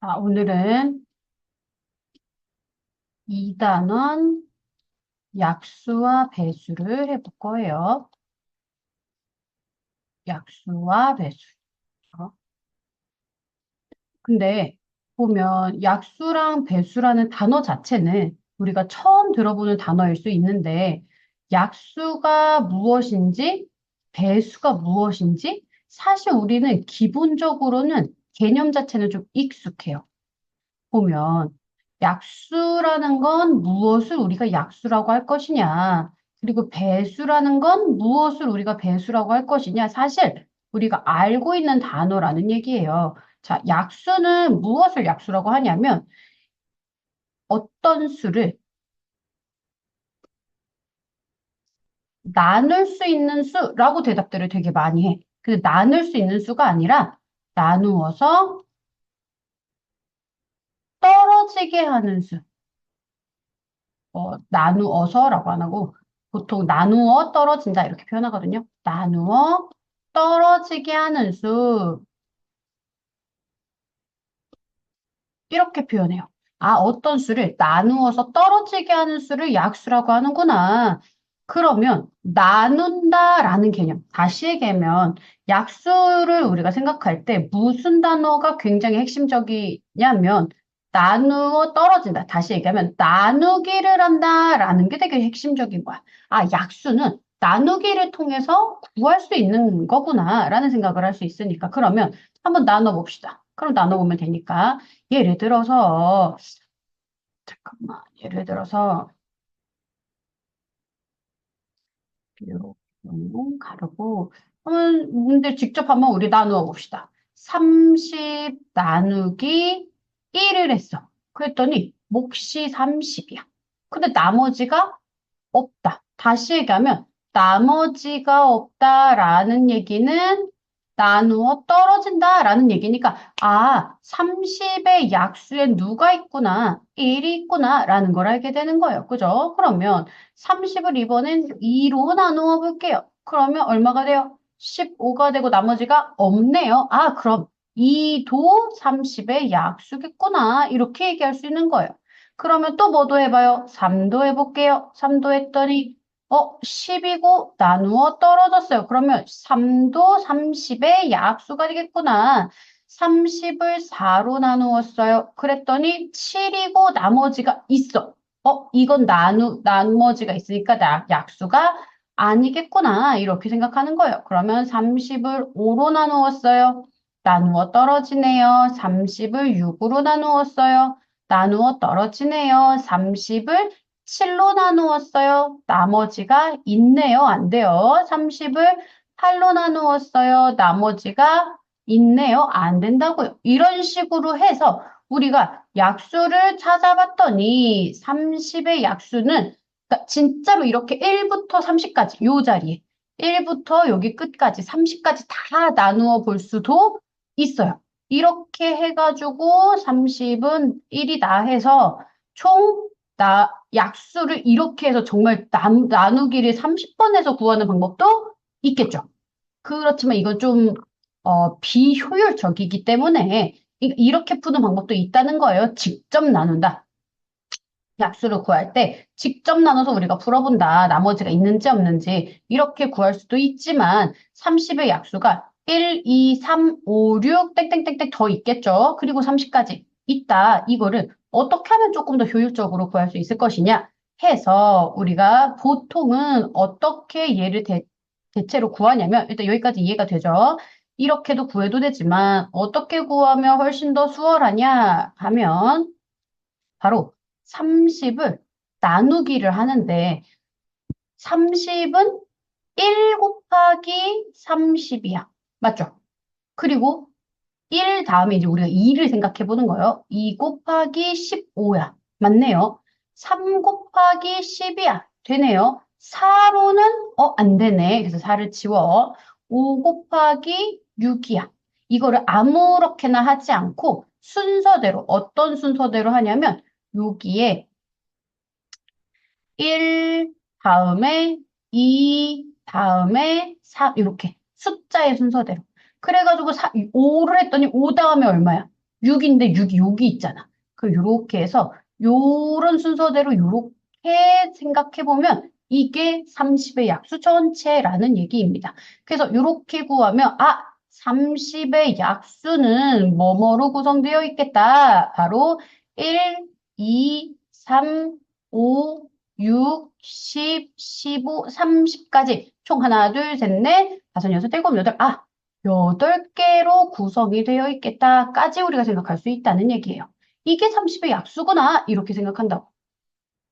오늘은 2단원 약수와 배수를 해볼 거예요. 약수와 배수. 근데 보면 약수랑 배수라는 단어 자체는 우리가 처음 들어보는 단어일 수 있는데 약수가 무엇인지 배수가 무엇인지 사실 우리는 기본적으로는 개념 자체는 좀 익숙해요. 보면 약수라는 건 무엇을 우리가 약수라고 할 것이냐, 그리고 배수라는 건 무엇을 우리가 배수라고 할 것이냐, 사실 우리가 알고 있는 단어라는 얘기예요. 자, 약수는 무엇을 약수라고 하냐면 어떤 수를 나눌 수 있는 수라고 대답들을 되게 많이 해. 근데 나눌 수 있는 수가 아니라 나누어서 떨어지게 하는 수. 나누어서라고 안 하고 보통 나누어 떨어진다 이렇게 표현하거든요. 나누어 떨어지게 하는 수 이렇게 표현해요. 어떤 수를 나누어서 떨어지게 하는 수를 약수라고 하는구나. 그러면 나눈다라는 개념. 다시 얘기하면 약수를 우리가 생각할 때 무슨 단어가 굉장히 핵심적이냐면 나누어 떨어진다. 다시 얘기하면 나누기를 한다라는 게 되게 핵심적인 거야. 약수는 나누기를 통해서 구할 수 있는 거구나라는 생각을 할 수 있으니까. 그러면 한번 나눠봅시다. 그럼 나눠보면 되니까. 예를 들어서, 잠깐만, 예를 들어서, 이렇게 가르고, 근데 직접 한번 우리 나누어 봅시다. 30 나누기 1을 했어. 그랬더니, 몫이 30이야. 근데 나머지가 없다. 다시 얘기하면 나머지가 없다라는 얘기는 나누어 떨어진다라는 얘기니까 30의 약수에 누가 있구나, 1이 있구나라는 걸 알게 되는 거예요. 그죠? 그러면 30을 이번엔 2로 나누어 볼게요. 그러면 얼마가 돼요? 15가 되고 나머지가 없네요. 그럼 2도 30의 약수겠구나. 이렇게 얘기할 수 있는 거예요. 그러면 또 뭐도 해봐요? 3도 해볼게요. 3도 했더니 10이고 나누어 떨어졌어요. 그러면 3도 30의 약수가 되겠구나. 30을 4로 나누었어요. 그랬더니 7이고 나머지가 있어. 이건 나머지가 있으니까 약수가 아니겠구나. 이렇게 생각하는 거예요. 그러면 30을 5로 나누었어요. 나누어 떨어지네요. 30을 6으로 나누었어요. 나누어 떨어지네요. 30을 7로 나누었어요. 나머지가 있네요. 안 돼요. 30을 8로 나누었어요. 나머지가 있네요. 안 된다고요. 이런 식으로 해서 우리가 약수를 찾아봤더니 30의 약수는 그러니까 진짜로 이렇게 1부터 30까지 요 자리에 1부터 여기 끝까지 30까지 다 나누어 볼 수도 있어요. 이렇게 해가지고 30은 1이다 해서 총 약수를 이렇게 해서 정말 나누기를 30번 해서 구하는 방법도 있겠죠. 그렇지만 이건 좀, 비효율적이기 때문에 이렇게 푸는 방법도 있다는 거예요. 직접 나눈다. 약수를 구할 때 직접 나눠서 우리가 풀어본다. 나머지가 있는지 없는지 이렇게 구할 수도 있지만 30의 약수가 1, 2, 3, 5, 6 땡땡땡땡 더 있겠죠. 그리고 30까지 있다. 이거를 어떻게 하면 조금 더 효율적으로 구할 수 있을 것이냐 해서 우리가 보통은 어떻게 얘를 대체로 구하냐면 일단 여기까지 이해가 되죠. 이렇게도 구해도 되지만 어떻게 구하면 훨씬 더 수월하냐 하면 바로 30을 나누기를 하는데 30은 1 곱하기 30이야. 맞죠? 그리고 1 다음에 이제 우리가 2를 생각해 보는 거예요. 2 곱하기 15야. 맞네요. 3 곱하기 10이야. 되네요. 4로는 안 되네. 그래서 4를 지워. 5 곱하기 6이야. 이거를 아무렇게나 하지 않고 순서대로 어떤 순서대로 하냐면 여기에 1 다음에 2 다음에 4 이렇게 숫자의 순서대로. 그래가지고 5를 했더니 5 다음에 얼마야? 6인데 6이 여기 있잖아. 그 요렇게 해서 요런 순서대로 요렇게 생각해보면 이게 30의 약수 전체라는 얘기입니다. 그래서 요렇게 구하면 30의 약수는 뭐뭐로 구성되어 있겠다. 바로 1, 2, 3, 5, 6, 10, 15, 30까지 총 하나, 둘, 셋, 넷, 다섯, 여섯, 일곱, 여덟, 8개로 구성이 되어 있겠다까지 우리가 생각할 수 있다는 얘기예요. 이게 30의 약수구나. 이렇게 생각한다고.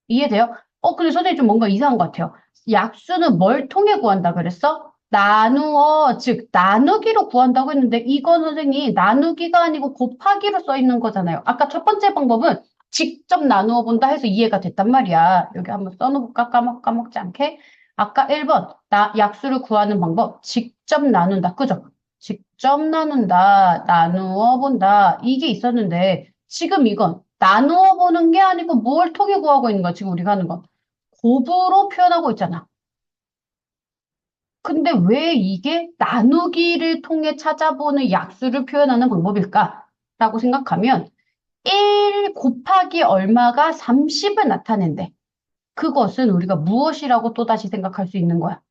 이해돼요? 근데 선생님 좀 뭔가 이상한 것 같아요. 약수는 뭘 통해 구한다 그랬어? 나누어, 즉, 나누기로 구한다고 했는데, 이건 선생님, 나누기가 아니고 곱하기로 써 있는 거잖아요. 아까 첫 번째 방법은 직접 나누어 본다 해서 이해가 됐단 말이야. 여기 한번 써놓을까? 까먹지 않게. 아까 1번, 약수를 구하는 방법, 직접 나눈다. 그죠? 직접 나눈다, 나누어 본다. 이게 있었는데, 지금 이건 나누어 보는 게 아니고 뭘 통해 구하고 있는 거야, 지금 우리가 하는 건. 곱으로 표현하고 있잖아. 근데 왜 이게 나누기를 통해 찾아보는 약수를 표현하는 방법일까? 라고 생각하면 1 곱하기 얼마가 30을 나타낸대. 그것은 우리가 무엇이라고 또다시 생각할 수 있는 거야?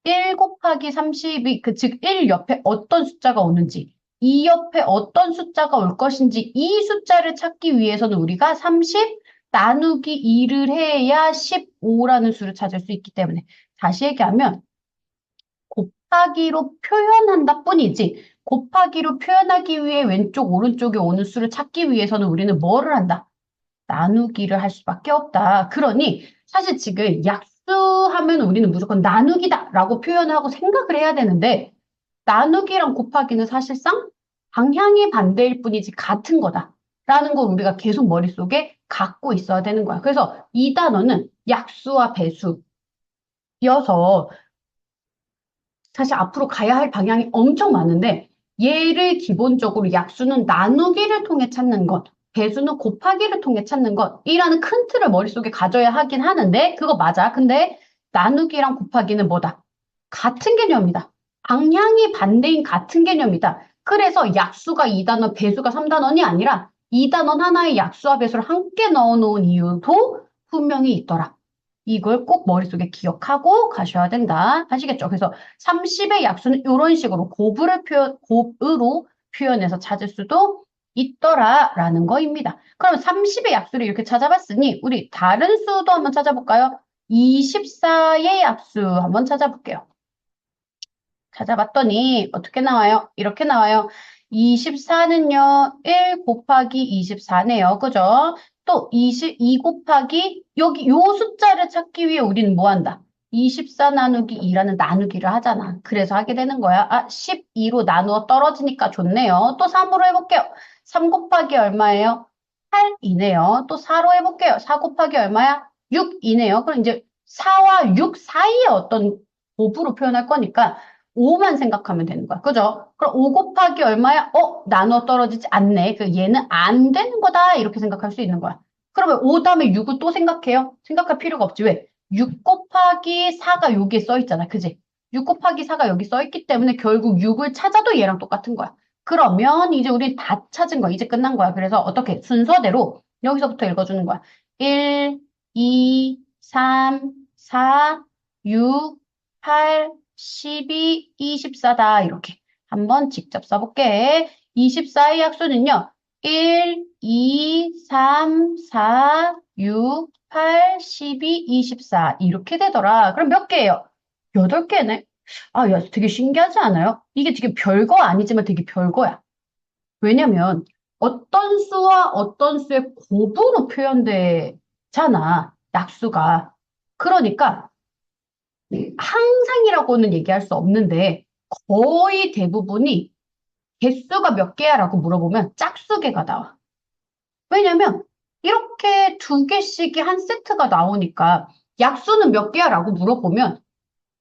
1 곱하기 30이 즉 1 옆에 어떤 숫자가 오는지 2 옆에 어떤 숫자가 올 것인지 이 숫자를 찾기 위해서는 우리가 30 나누기 2를 해야 15라는 수를 찾을 수 있기 때문에 다시 얘기하면 곱하기로 표현한다 뿐이지 곱하기로 표현하기 위해 왼쪽 오른쪽에 오는 수를 찾기 위해서는 우리는 뭐를 한다? 나누기를 할 수밖에 없다. 그러니 사실 지금 약수하면 우리는 무조건 나누기다라고 표현하고 생각을 해야 되는데 나누기랑 곱하기는 사실상 방향이 반대일 뿐이지 같은 거다라는 걸 우리가 계속 머릿속에 갖고 있어야 되는 거야. 그래서 이 단어는 약수와 배수여서 사실 앞으로 가야 할 방향이 엄청 많은데 얘를 기본적으로 약수는 나누기를 통해 찾는 것, 배수는 곱하기를 통해 찾는 것이라는 큰 틀을 머릿속에 가져야 하긴 하는데 그거 맞아. 근데 나누기랑 곱하기는 뭐다? 같은 개념이다. 방향이 반대인 같은 개념이다. 그래서 약수가 2단원, 배수가 3단원이 아니라 2단원 하나의 약수와 배수를 함께 넣어놓은 이유도 분명히 있더라. 이걸 꼭 머릿속에 기억하고 가셔야 된다. 아시겠죠? 그래서 30의 약수는 이런 식으로 곱으로 표현해서 찾을 수도 있더라라는 거입니다. 그럼 30의 약수를 이렇게 찾아봤으니 우리 다른 수도 한번 찾아볼까요? 24의 약수 한번 찾아볼게요. 찾아봤더니 어떻게 나와요? 이렇게 나와요. 24는요, 1 곱하기 24네요. 그죠? 또 22 곱하기 여기 요 숫자를 찾기 위해 우리는 뭐 한다? 24 나누기 2라는 나누기를 하잖아. 그래서 하게 되는 거야. 12로 나누어 떨어지니까 좋네요. 또 3으로 해볼게요. 3 곱하기 얼마예요? 8이네요. 또 4로 해볼게요. 4 곱하기 얼마야? 6이네요. 그럼 이제 4와 6 사이에 어떤 곱으로 표현할 거니까 5만 생각하면 되는 거야. 그죠? 그럼 5 곱하기 얼마야? 나눠 떨어지지 않네. 그 얘는 안 되는 거다. 이렇게 생각할 수 있는 거야. 그러면 5 다음에 6을 또 생각해요? 생각할 필요가 없지. 왜? 6 곱하기 4가 여기에 써 있잖아. 그지? 6 곱하기 4가 여기 써 있기 때문에 결국 6을 찾아도 얘랑 똑같은 거야. 그러면 이제 우리 다 찾은 거야. 이제 끝난 거야. 그래서 어떻게? 순서대로 여기서부터 읽어주는 거야. 1, 2, 3, 4, 6, 8, 12, 24다. 이렇게 한번 직접 써볼게. 24의 약수는요. 1, 2, 3, 4, 6, 8, 12, 24 이렇게 되더라. 그럼 몇 개예요? 8개네. 야, 되게 신기하지 않아요? 이게 되게 별거 아니지만 되게 별거야. 왜냐면 어떤 수와 어떤 수의 곱으로 표현되잖아. 약수가. 그러니까 항상이라고는 얘기할 수 없는데 거의 대부분이 개수가 몇 개야라고 물어보면 짝수개가 나와. 왜냐면 이렇게 두 개씩이 한 세트가 나오니까 약수는 몇 개야라고 물어보면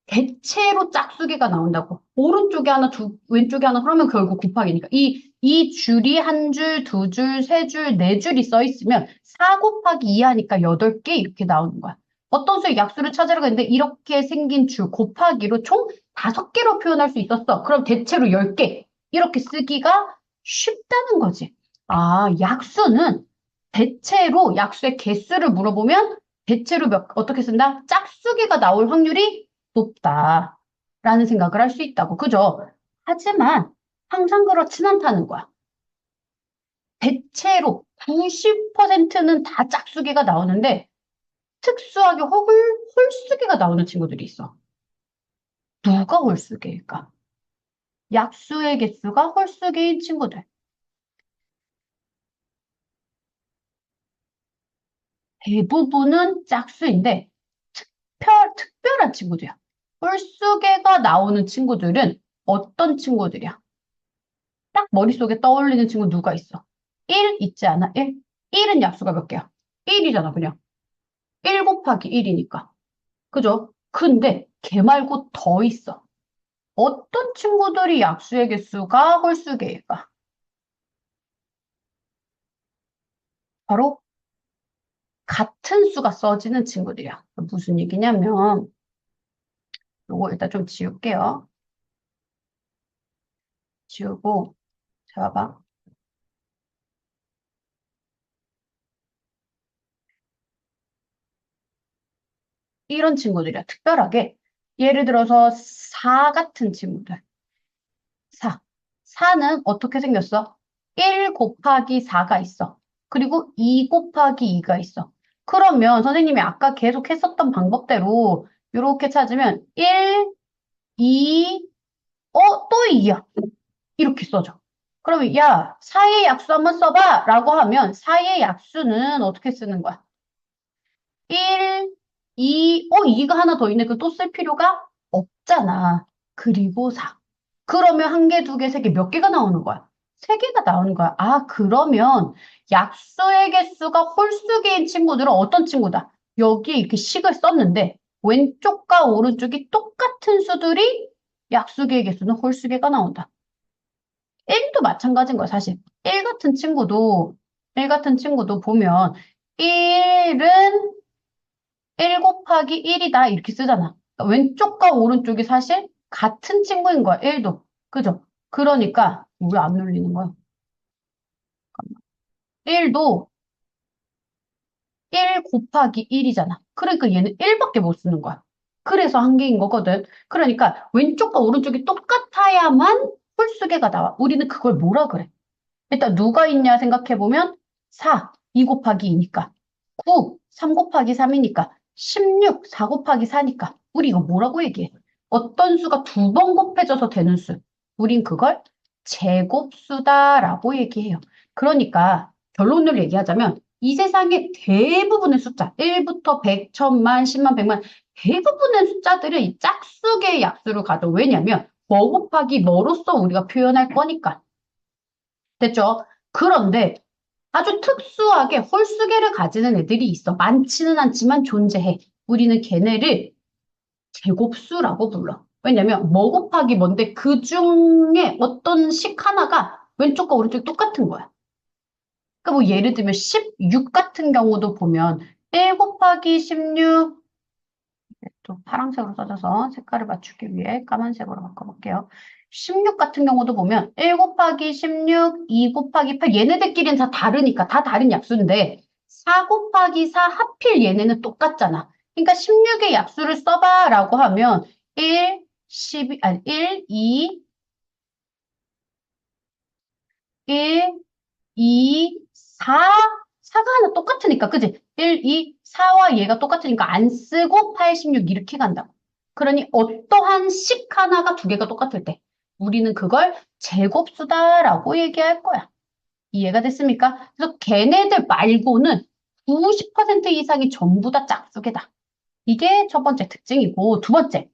대체로 짝수개가 나온다고. 오른쪽에 하나, 왼쪽에 하나, 그러면 결국 곱하기니까. 이 줄이 한 줄, 두 줄, 세 줄, 네 줄이 써 있으면 4 곱하기 2 하니까 8개 이렇게 나오는 거야. 어떤 수의 약수를 찾으려고 했는데 이렇게 생긴 줄 곱하기로 총 5개로 표현할 수 있었어. 그럼 대체로 10개. 이렇게 쓰기가 쉽다는 거지. 약수는 대체로 약수의 개수를 물어보면 대체로 어떻게 쓴다? 짝수개가 나올 확률이 높다라는 생각을 할 수 있다고. 그죠? 하지만 항상 그렇진 않다는 거야. 대체로 90%는 다 짝수개가 나오는데 특수하게 홀수개가 나오는 친구들이 있어. 누가 홀수개일까? 약수의 개수가 홀수개인 친구들. 대부분은 짝수인데 특별한 친구들이야. 홀수개가 나오는 친구들은 어떤 친구들이야? 딱 머릿속에 떠올리는 친구 누가 있어? 1 있지 않아? 1? 1은 약수가 몇 개야? 1이잖아, 그냥. 1 곱하기 1이니까. 그죠? 근데 걔 말고 더 있어. 어떤 친구들이 약수의 개수가 홀수개일까? 바로 같은 수가 써지는 친구들이야. 무슨 얘기냐면, 요거 일단 좀 지울게요. 지우고, 자, 봐봐. 이런 친구들이야. 특별하게. 예를 들어서 4 같은 친구들. 4. 4는 어떻게 생겼어? 1 곱하기 4가 있어. 그리고 2 곱하기 2가 있어. 그러면 선생님이 아까 계속 했었던 방법대로 이렇게 찾으면 1, 2, 또 2야. 이렇게 써줘. 그러면 야, 4의 약수 한번 써봐 라고 하면 4의 약수는 어떻게 쓰는 거야? 1, 2, 2가 하나 더 있네. 그 또 쓸 필요가 없잖아. 그리고 4. 그러면 한 개, 두 개, 세 개, 몇 개가 나오는 거야? 세 개가 나오는 거야. 그러면 약수의 개수가 홀수개인 친구들은 어떤 친구다? 여기에 이렇게 식을 썼는데 왼쪽과 오른쪽이 똑같은 수들이 약수개의 개수는 홀수개가 나온다. 1도 마찬가지인 거야, 사실. 1 같은 친구도 보면 1은 1 곱하기 1이다 이렇게 쓰잖아. 그러니까 왼쪽과 오른쪽이 사실 같은 친구인 거야. 1도. 그죠? 그러니까 왜 안 눌리는 거야? 1도 1 곱하기 1이잖아. 그러니까 얘는 1밖에 못 쓰는 거야. 그래서 한 개인 거거든. 그러니까 왼쪽과 오른쪽이 똑같아야만 홀수개가 나와. 우리는 그걸 뭐라 그래? 일단 누가 있냐 생각해보면 4, 2 곱하기 2니까. 9, 3 곱하기 3이니까. 16, 4 곱하기 4니까. 우리 이거 뭐라고 얘기해? 어떤 수가 두 번 곱해져서 되는 수. 우린 그걸 제곱수다라고 얘기해요. 그러니까 결론을 얘기하자면 이 세상의 대부분의 숫자, 1부터 100, 1000만, 10만, 100만, 대부분의 숫자들은 이 짝수계의 약수를 가져. 왜냐면 뭐 곱하기 뭐로써 우리가 표현할 거니까. 됐죠? 그런데 아주 특수하게 홀수계를 가지는 애들이 있어. 많지는 않지만 존재해. 우리는 걔네를 제곱수라고 불러. 왜냐면 뭐 곱하기 뭔데 그 중에 어떤 식 하나가 왼쪽과 오른쪽이 똑같은 거야. 그러니까 뭐 예를 들면 16 같은 경우도 보면 1 곱하기 16, 또 파란색으로 써져서 색깔을 맞추기 위해 까만색으로 바꿔볼게요. 16 같은 경우도 보면 1 곱하기 16, 2 곱하기 8 얘네들끼리는 다 다르니까 다 다른 약수인데 4 곱하기 4 하필 얘네는 똑같잖아. 그러니까 16의 약수를 써봐 라고 하면 1, 12, 아니 1, 2, 1, 2, 4, 4가 하나 똑같으니까, 그지? 1, 2, 4와 얘가 똑같으니까 안 쓰고 86 이렇게 간다고. 그러니 어떠한 식 하나가 두 개가 똑같을 때 우리는 그걸 제곱수다라고 얘기할 거야. 이해가 됐습니까? 그래서 걔네들 말고는 90% 이상이 전부 다 짝수개다. 이게 첫 번째 특징이고 두 번째,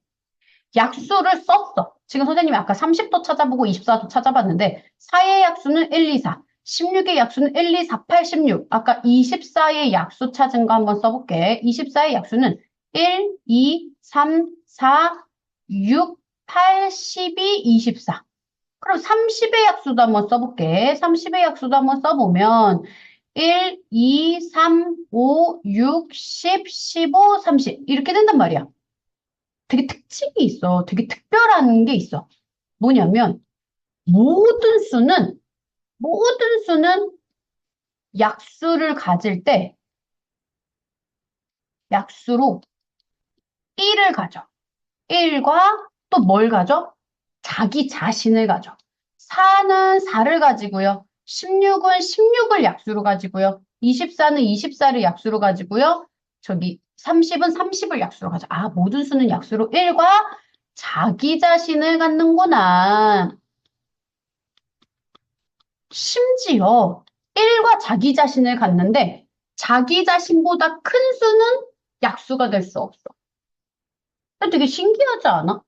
약수를 썼어. 지금 선생님이 아까 30도 찾아보고 24도 찾아봤는데 4의 약수는 1, 2, 4. 16의 약수는 1, 2, 4, 8, 16. 아까 24의 약수 찾은 거 한번 써볼게. 24의 약수는 1, 2, 3, 4, 6, 8, 12, 24. 그럼 30의 약수도 한번 써볼게. 30의 약수도 한번 써보면 1, 2, 3, 5, 6, 10, 15, 30 이렇게 된단 말이야. 되게 특징이 있어. 되게 특별한 게 있어. 뭐냐면 모든 수는 약수를 가질 때 약수로 1을 가져. 1과 또 뭘 가져? 자기 자신을 가져. 4는 4를 가지고요. 16은 16을 약수로 가지고요. 24는 24를 약수로 가지고요. 저기 30은 30을 약수로 가져. 아, 모든 수는 약수로 1과 자기 자신을 갖는구나. 심지어 1과 자기 자신을 갖는데 자기 자신보다 큰 수는 약수가 될 수 없어. 되게 신기하지 않아?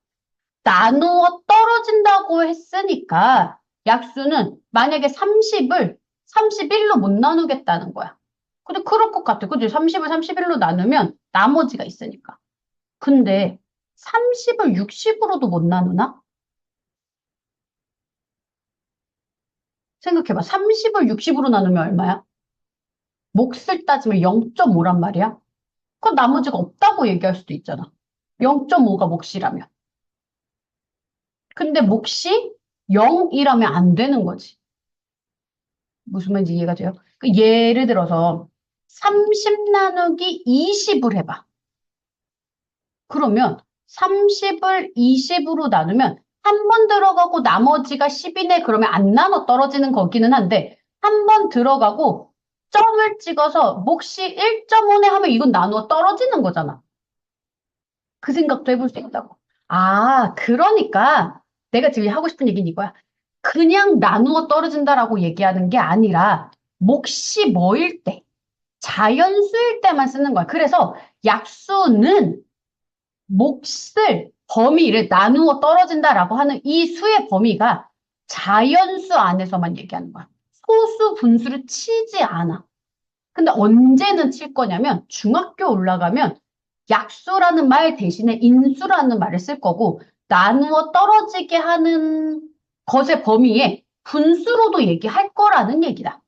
나누어 떨어진다고 했으니까 약수는 만약에 30을 31로 못 나누겠다는 거야. 근데 그럴 것 같아. 그지? 30을 31로 나누면 나머지가 있으니까. 근데 30을 60으로도 못 나누나? 생각해봐. 30을 60으로 나누면 얼마야? 몫을 따지면 0.5란 말이야. 그럼 나머지가 없다고 얘기할 수도 있잖아. 0.5가 몫이라면. 근데 몫이 0이라면 안 되는 거지. 무슨 말인지 이해가 돼요? 그 예를 들어서 30 나누기 20을 해봐. 그러면 30을 20으로 나누면 한 번 들어가고 나머지가 10이네 그러면 안 나눠 떨어지는 거기는 한데 한 번 들어가고 점을 찍어서 몫이 1.5네 하면 이건 나누어 떨어지는 거잖아. 그 생각도 해볼 수 있다고. 아, 그러니까 내가 지금 하고 싶은 얘기는 이거야. 그냥 나누어 떨어진다라고 얘기하는 게 아니라 몫이 뭐일 때, 자연수일 때만 쓰는 거야. 그래서 약수는 몫을, 범위를 나누어 떨어진다라고 하는 이 수의 범위가 자연수 안에서만 얘기하는 거야. 소수, 분수를 치지 않아. 근데 언제는 칠 거냐면 중학교 올라가면 약수라는 말 대신에 인수라는 말을 쓸 거고 나누어 떨어지게 하는 것의 범위에 분수로도 얘기할 거라는 얘기다.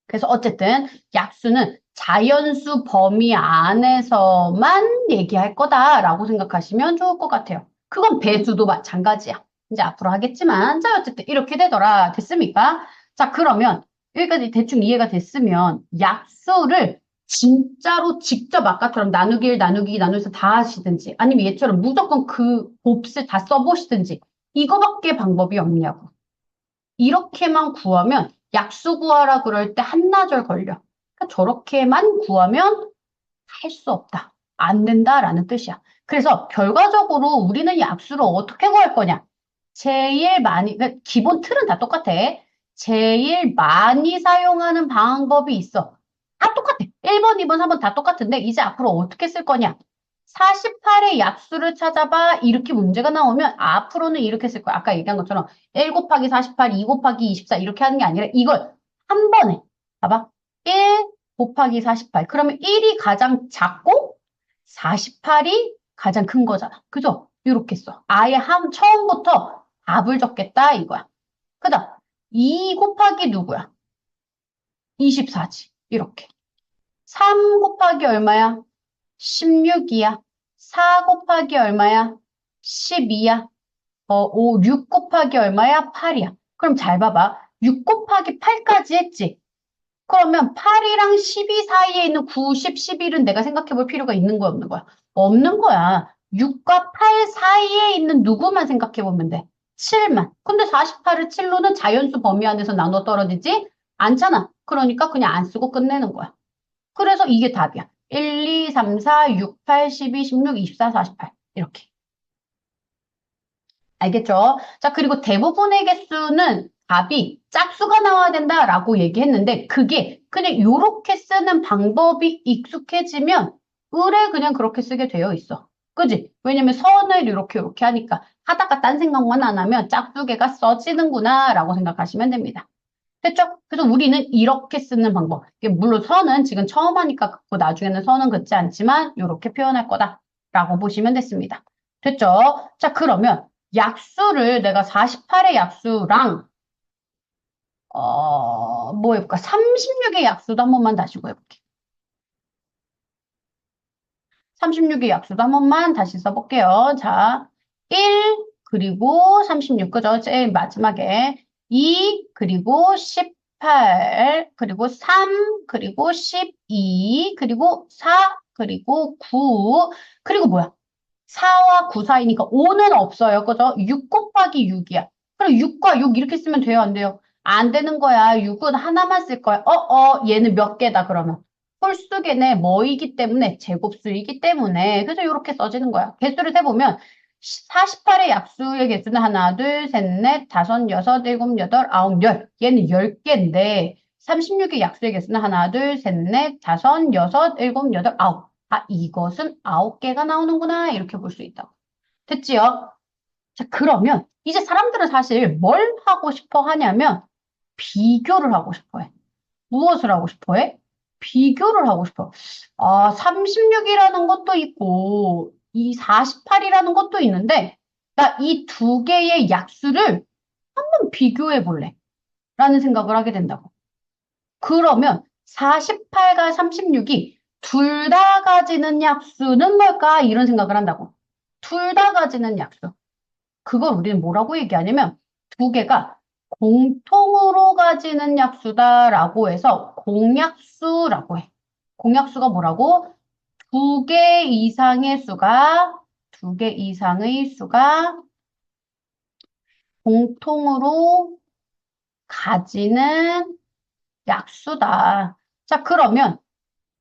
그래서 어쨌든 약수는 자연수 범위 안에서만 얘기할 거다라고 생각하시면 좋을 것 같아요. 그건 배수도 마찬가지야. 이제 앞으로 하겠지만 자 어쨌든 이렇게 되더라. 됐습니까? 자 그러면 여기까지 대충 이해가 됐으면 약수를 진짜로 직접 아까처럼 나누기 1, 나누기 2, 나누어서 다 하시든지 아니면 얘처럼 무조건 그 곱을 다 써보시든지 이거밖에 방법이 없냐고. 이렇게만 구하면 약수 구하라 그럴 때 한나절 걸려. 그러니까 저렇게만 구하면 할 수 없다. 안 된다라는 뜻이야. 그래서 결과적으로 우리는 약수를 어떻게 구할 거냐? 제일 많이, 그러니까 기본 틀은 다 똑같아. 제일 많이 사용하는 방법이 있어. 다 똑같아. 1번, 2번, 3번 다 똑같은데 이제 앞으로 어떻게 쓸 거냐? 48의 약수를 찾아봐. 이렇게 문제가 나오면 앞으로는 이렇게 쓸 거야. 아까 얘기한 것처럼 1 곱하기 48, 2 곱하기 24 이렇게 하는 게 아니라 이걸 한 번에 봐봐. 1 곱하기 48. 그러면 1이 가장 작고 48이 가장 큰 거잖아. 그죠? 이렇게 써. 아예 처음부터 답을 적겠다 이거야. 그다음 2 곱하기 누구야? 24지. 이렇게. 3 곱하기 얼마야? 16이야. 4 곱하기 얼마야? 12야. 6 곱하기 얼마야? 8이야. 그럼 잘 봐봐. 6 곱하기 8까지 했지? 그러면 8이랑 12 사이에 있는 9, 10, 11은 내가 생각해 볼 필요가 있는 거야, 없는 거야? 없는 거야. 6과 8 사이에 있는 누구만 생각해 보면 돼. 7만. 근데 48을 7로는 자연수 범위 안에서 나눠 떨어지지 않잖아. 그러니까 그냥 안 쓰고 끝내는 거야. 그래서 이게 답이야. 1, 2, 3, 4, 6, 8, 12, 16, 24, 48. 이렇게. 알겠죠? 자, 그리고 대부분의 개수는 답이 짝수가 나와야 된다라고 얘기했는데 그게 그냥 이렇게 쓰는 방법이 익숙해지면 의뢰 그냥 그렇게 쓰게 되어 있어. 그지? 왜냐면 선을 이렇게 하니까 하다가 딴 생각만 안 하면 짝두개가 써지는구나 라고 생각하시면 됩니다. 됐죠? 그래서 우리는 이렇게 쓰는 방법. 물론 선은 지금 처음 하니까 긋고 나중에는 선은 긋지 않지만 이렇게 표현할 거다라고 보시면 됐습니다. 됐죠? 자, 그러면 약수를 내가 48의 약수랑 뭐 해볼까? 36의 약수도 한 번만 다시 구해볼게. 36의 약수도 한 번만 다시 써볼게요. 자, 1 그리고 36 그죠? 제일 마지막에 2 그리고 18 18, 그리고 3, 그리고 12, 그리고 4, 그리고 9, 그리고 뭐야? 4와 9 사이니까 5는 없어요. 그죠? 6 곱하기 6이야. 그럼 6과 6 이렇게 쓰면 돼요? 안 돼요? 안 되는 거야. 6은 하나만 쓸 거야. 얘는 몇 개다, 그러면? 홀수계네, 뭐이기 때문에, 제곱수이기 때문에. 그래서 이렇게 써지는 거야. 개수를 세보면, 48의 약수의 개수는 하나, 둘, 셋, 넷, 다섯, 여섯, 일곱, 여덟, 아홉, 열. 얘는 10개인데, 36의 약수의 개수는 하나, 둘, 셋, 넷, 다섯, 여섯, 일곱, 여덟, 아홉. 아, 이것은 9개가 나오는구나. 이렇게 볼 수 있다고. 됐지요? 자, 그러면 이제 사람들은 사실 뭘 하고 싶어 하냐면 비교를 하고 싶어 해. 무엇을 하고 싶어 해? 비교를 하고 싶어. 아, 36이라는 것도 있고, 이 48이라는 것도 있는데, 나 이 두 개의 약수를 한번 비교해 볼래. 라는 생각을 하게 된다고. 그러면 48과 36이 둘 다 가지는 약수는 뭘까? 이런 생각을 한다고. 둘 다 가지는 약수. 그걸 우리는 뭐라고 얘기하냐면 두 개가 공통으로 가지는 약수다라고 해서 공약수라고 해. 공약수가 뭐라고? 두 개 이상의 수가 공통으로 가지는 약수다. 자, 그러면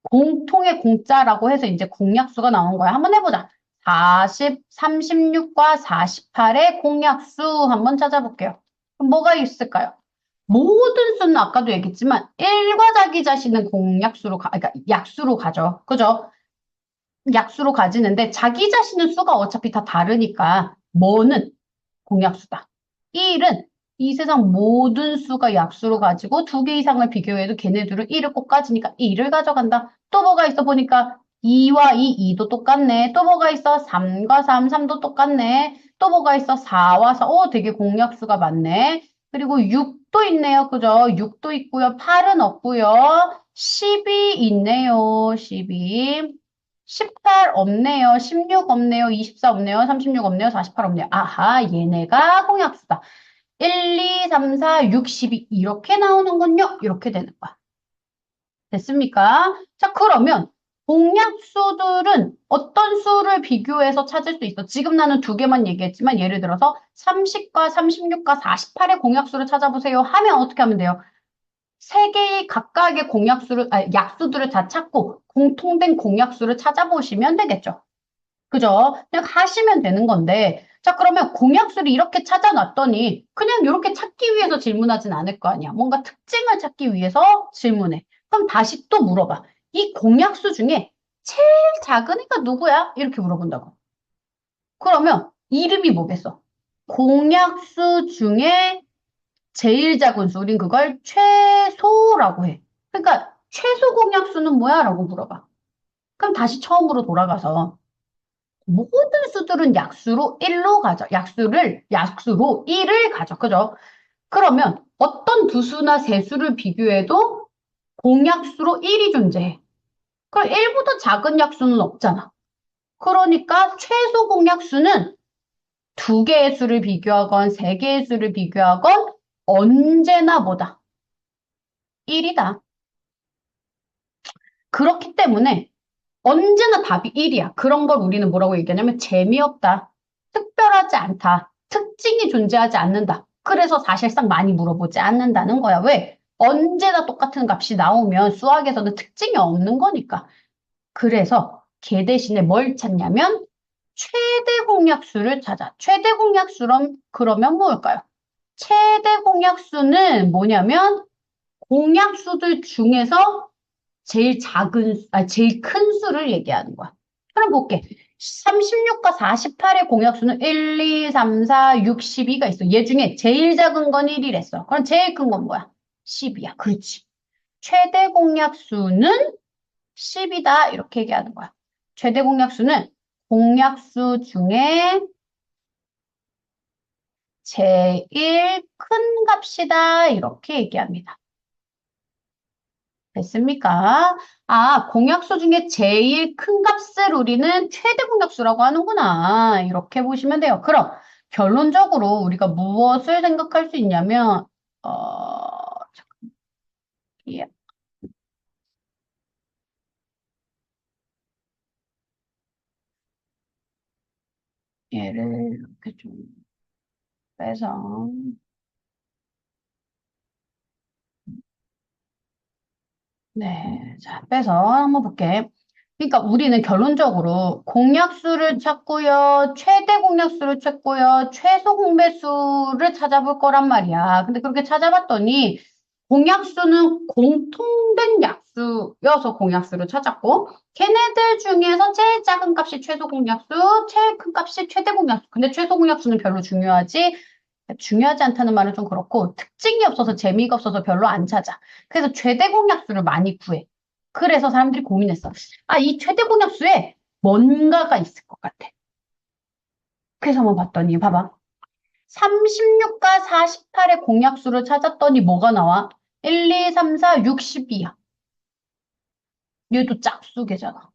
공통의 공짜라고 해서 이제 공약수가 나온 거야. 한번 해보자. 36과 48의 공약수 한번 찾아볼게요. 그럼 뭐가 있을까요? 모든 수는 아까도 얘기했지만 1과 자기 자신은 그러니까 약수로 가죠. 그죠? 약수로 가지는데 자기 자신은 수가 어차피 다 다르니까 뭐는 공약수다. 1은 이 세상 모든 수가 약수로 가지고 두 개 이상을 비교해도 걔네들은 1을 꼭 가지니까 1을 가져간다. 또 뭐가 있어 보니까 2와 2, 2도 똑같네. 또 뭐가 있어? 3과 3, 3도 똑같네. 또 뭐가 있어? 4와 4, 되게 공약수가 많네. 그리고 6도 있네요. 그죠? 6도 있고요. 8은 없고요. 10이 있네요. 12. 18 없네요. 16 없네요. 24 없네요. 36 없네요. 48 없네요. 아하, 얘네가 공약수다. 1, 2, 3, 4, 6, 12 이렇게 나오는군요. 이렇게 되는 거야. 됐습니까? 자, 그러면 공약수들은 어떤 수를 비교해서 찾을 수 있어? 지금 나는 두 개만 얘기했지만 예를 들어서 30과 36과 48의 공약수를 찾아보세요 하면 어떻게 하면 돼요? 세 개의 각각의 약수들을 다 찾고 공통된 공약수를 찾아보시면 되겠죠. 그죠? 그냥 하시면 되는 건데, 자, 그러면 공약수를 이렇게 찾아놨더니, 그냥 이렇게 찾기 위해서 질문하진 않을 거 아니야. 뭔가 특징을 찾기 위해서 질문해. 그럼 다시 또 물어봐. 이 공약수 중에 제일 작은 애가 누구야? 이렇게 물어본다고. 그러면 이름이 뭐겠어? 공약수 중에 제일 작은 수, 우린 그걸 최소라고 해. 그러니까 최소 공약수는 뭐야? 라고 물어봐. 그럼 다시 처음으로 돌아가서 모든 수들은 약수로 1로 가죠. 약수로 1을 가죠. 그죠? 그러면 어떤 두 수나 세 수를 비교해도 공약수로 1이 존재해. 그럼 1보다 작은 약수는 없잖아. 그러니까 최소 공약수는 두 개의 수를 비교하건 세 개의 수를 비교하건 언제나 뭐다? 1이다. 그렇기 때문에 언제나 답이 1이야. 그런 걸 우리는 뭐라고 얘기하냐면 재미없다. 특별하지 않다. 특징이 존재하지 않는다. 그래서 사실상 많이 물어보지 않는다는 거야. 왜? 언제나 똑같은 값이 나오면 수학에서는 특징이 없는 거니까. 그래서 걔 대신에 뭘 찾냐면 최대 공약수를 찾아. 최대 공약수럼 그러면 뭘까요? 최대 공약수는 뭐냐면 공약수들 중에서 제일 큰 수를 얘기하는 거야. 그럼 볼게. 36과 48의 공약수는 1, 2, 3, 4, 6, 12가 있어. 얘 중에 제일 작은 건 1이랬어. 그럼 제일 큰 건 뭐야? 10이야. 그렇지. 최대 공약수는 10이다. 이렇게 얘기하는 거야. 최대 공약수는 공약수 중에 제일 큰 값이다. 이렇게 얘기합니다. 됐습니까? 아, 공약수 중에 제일 큰 값을 우리는 최대 공약수라고 하는구나. 이렇게 보시면 돼요. 그럼 결론적으로 우리가 무엇을 생각할 수 있냐면, 어, 예. 얘를 이렇게 좀 빼서 네, 자, 빼서 한번 볼게. 그러니까 우리는 결론적으로 공약수를 찾고요, 최대 공약수를 찾고요, 최소 공배수를 찾아볼 거란 말이야. 근데 그렇게 찾아봤더니 공약수는 공통된 약수여서 공약수를 찾았고, 걔네들 중에서 제일 작은 값이 최소 공약수, 제일 큰 값이 최대 공약수. 근데 최소 공약수는 별로 중요하지 않다는 말은 좀 그렇고, 특징이 없어서 재미가 없어서 별로 안 찾아. 그래서 최대 공약수를 많이 구해. 그래서 사람들이 고민했어. 아, 이 최대 공약수에 뭔가가 있을 것 같아. 그래서 한번 봤더니, 봐봐. 36과 48의 공약수를 찾았더니 뭐가 나와? 1, 2, 3, 4, 6, 12야. 얘도 짝수개잖아.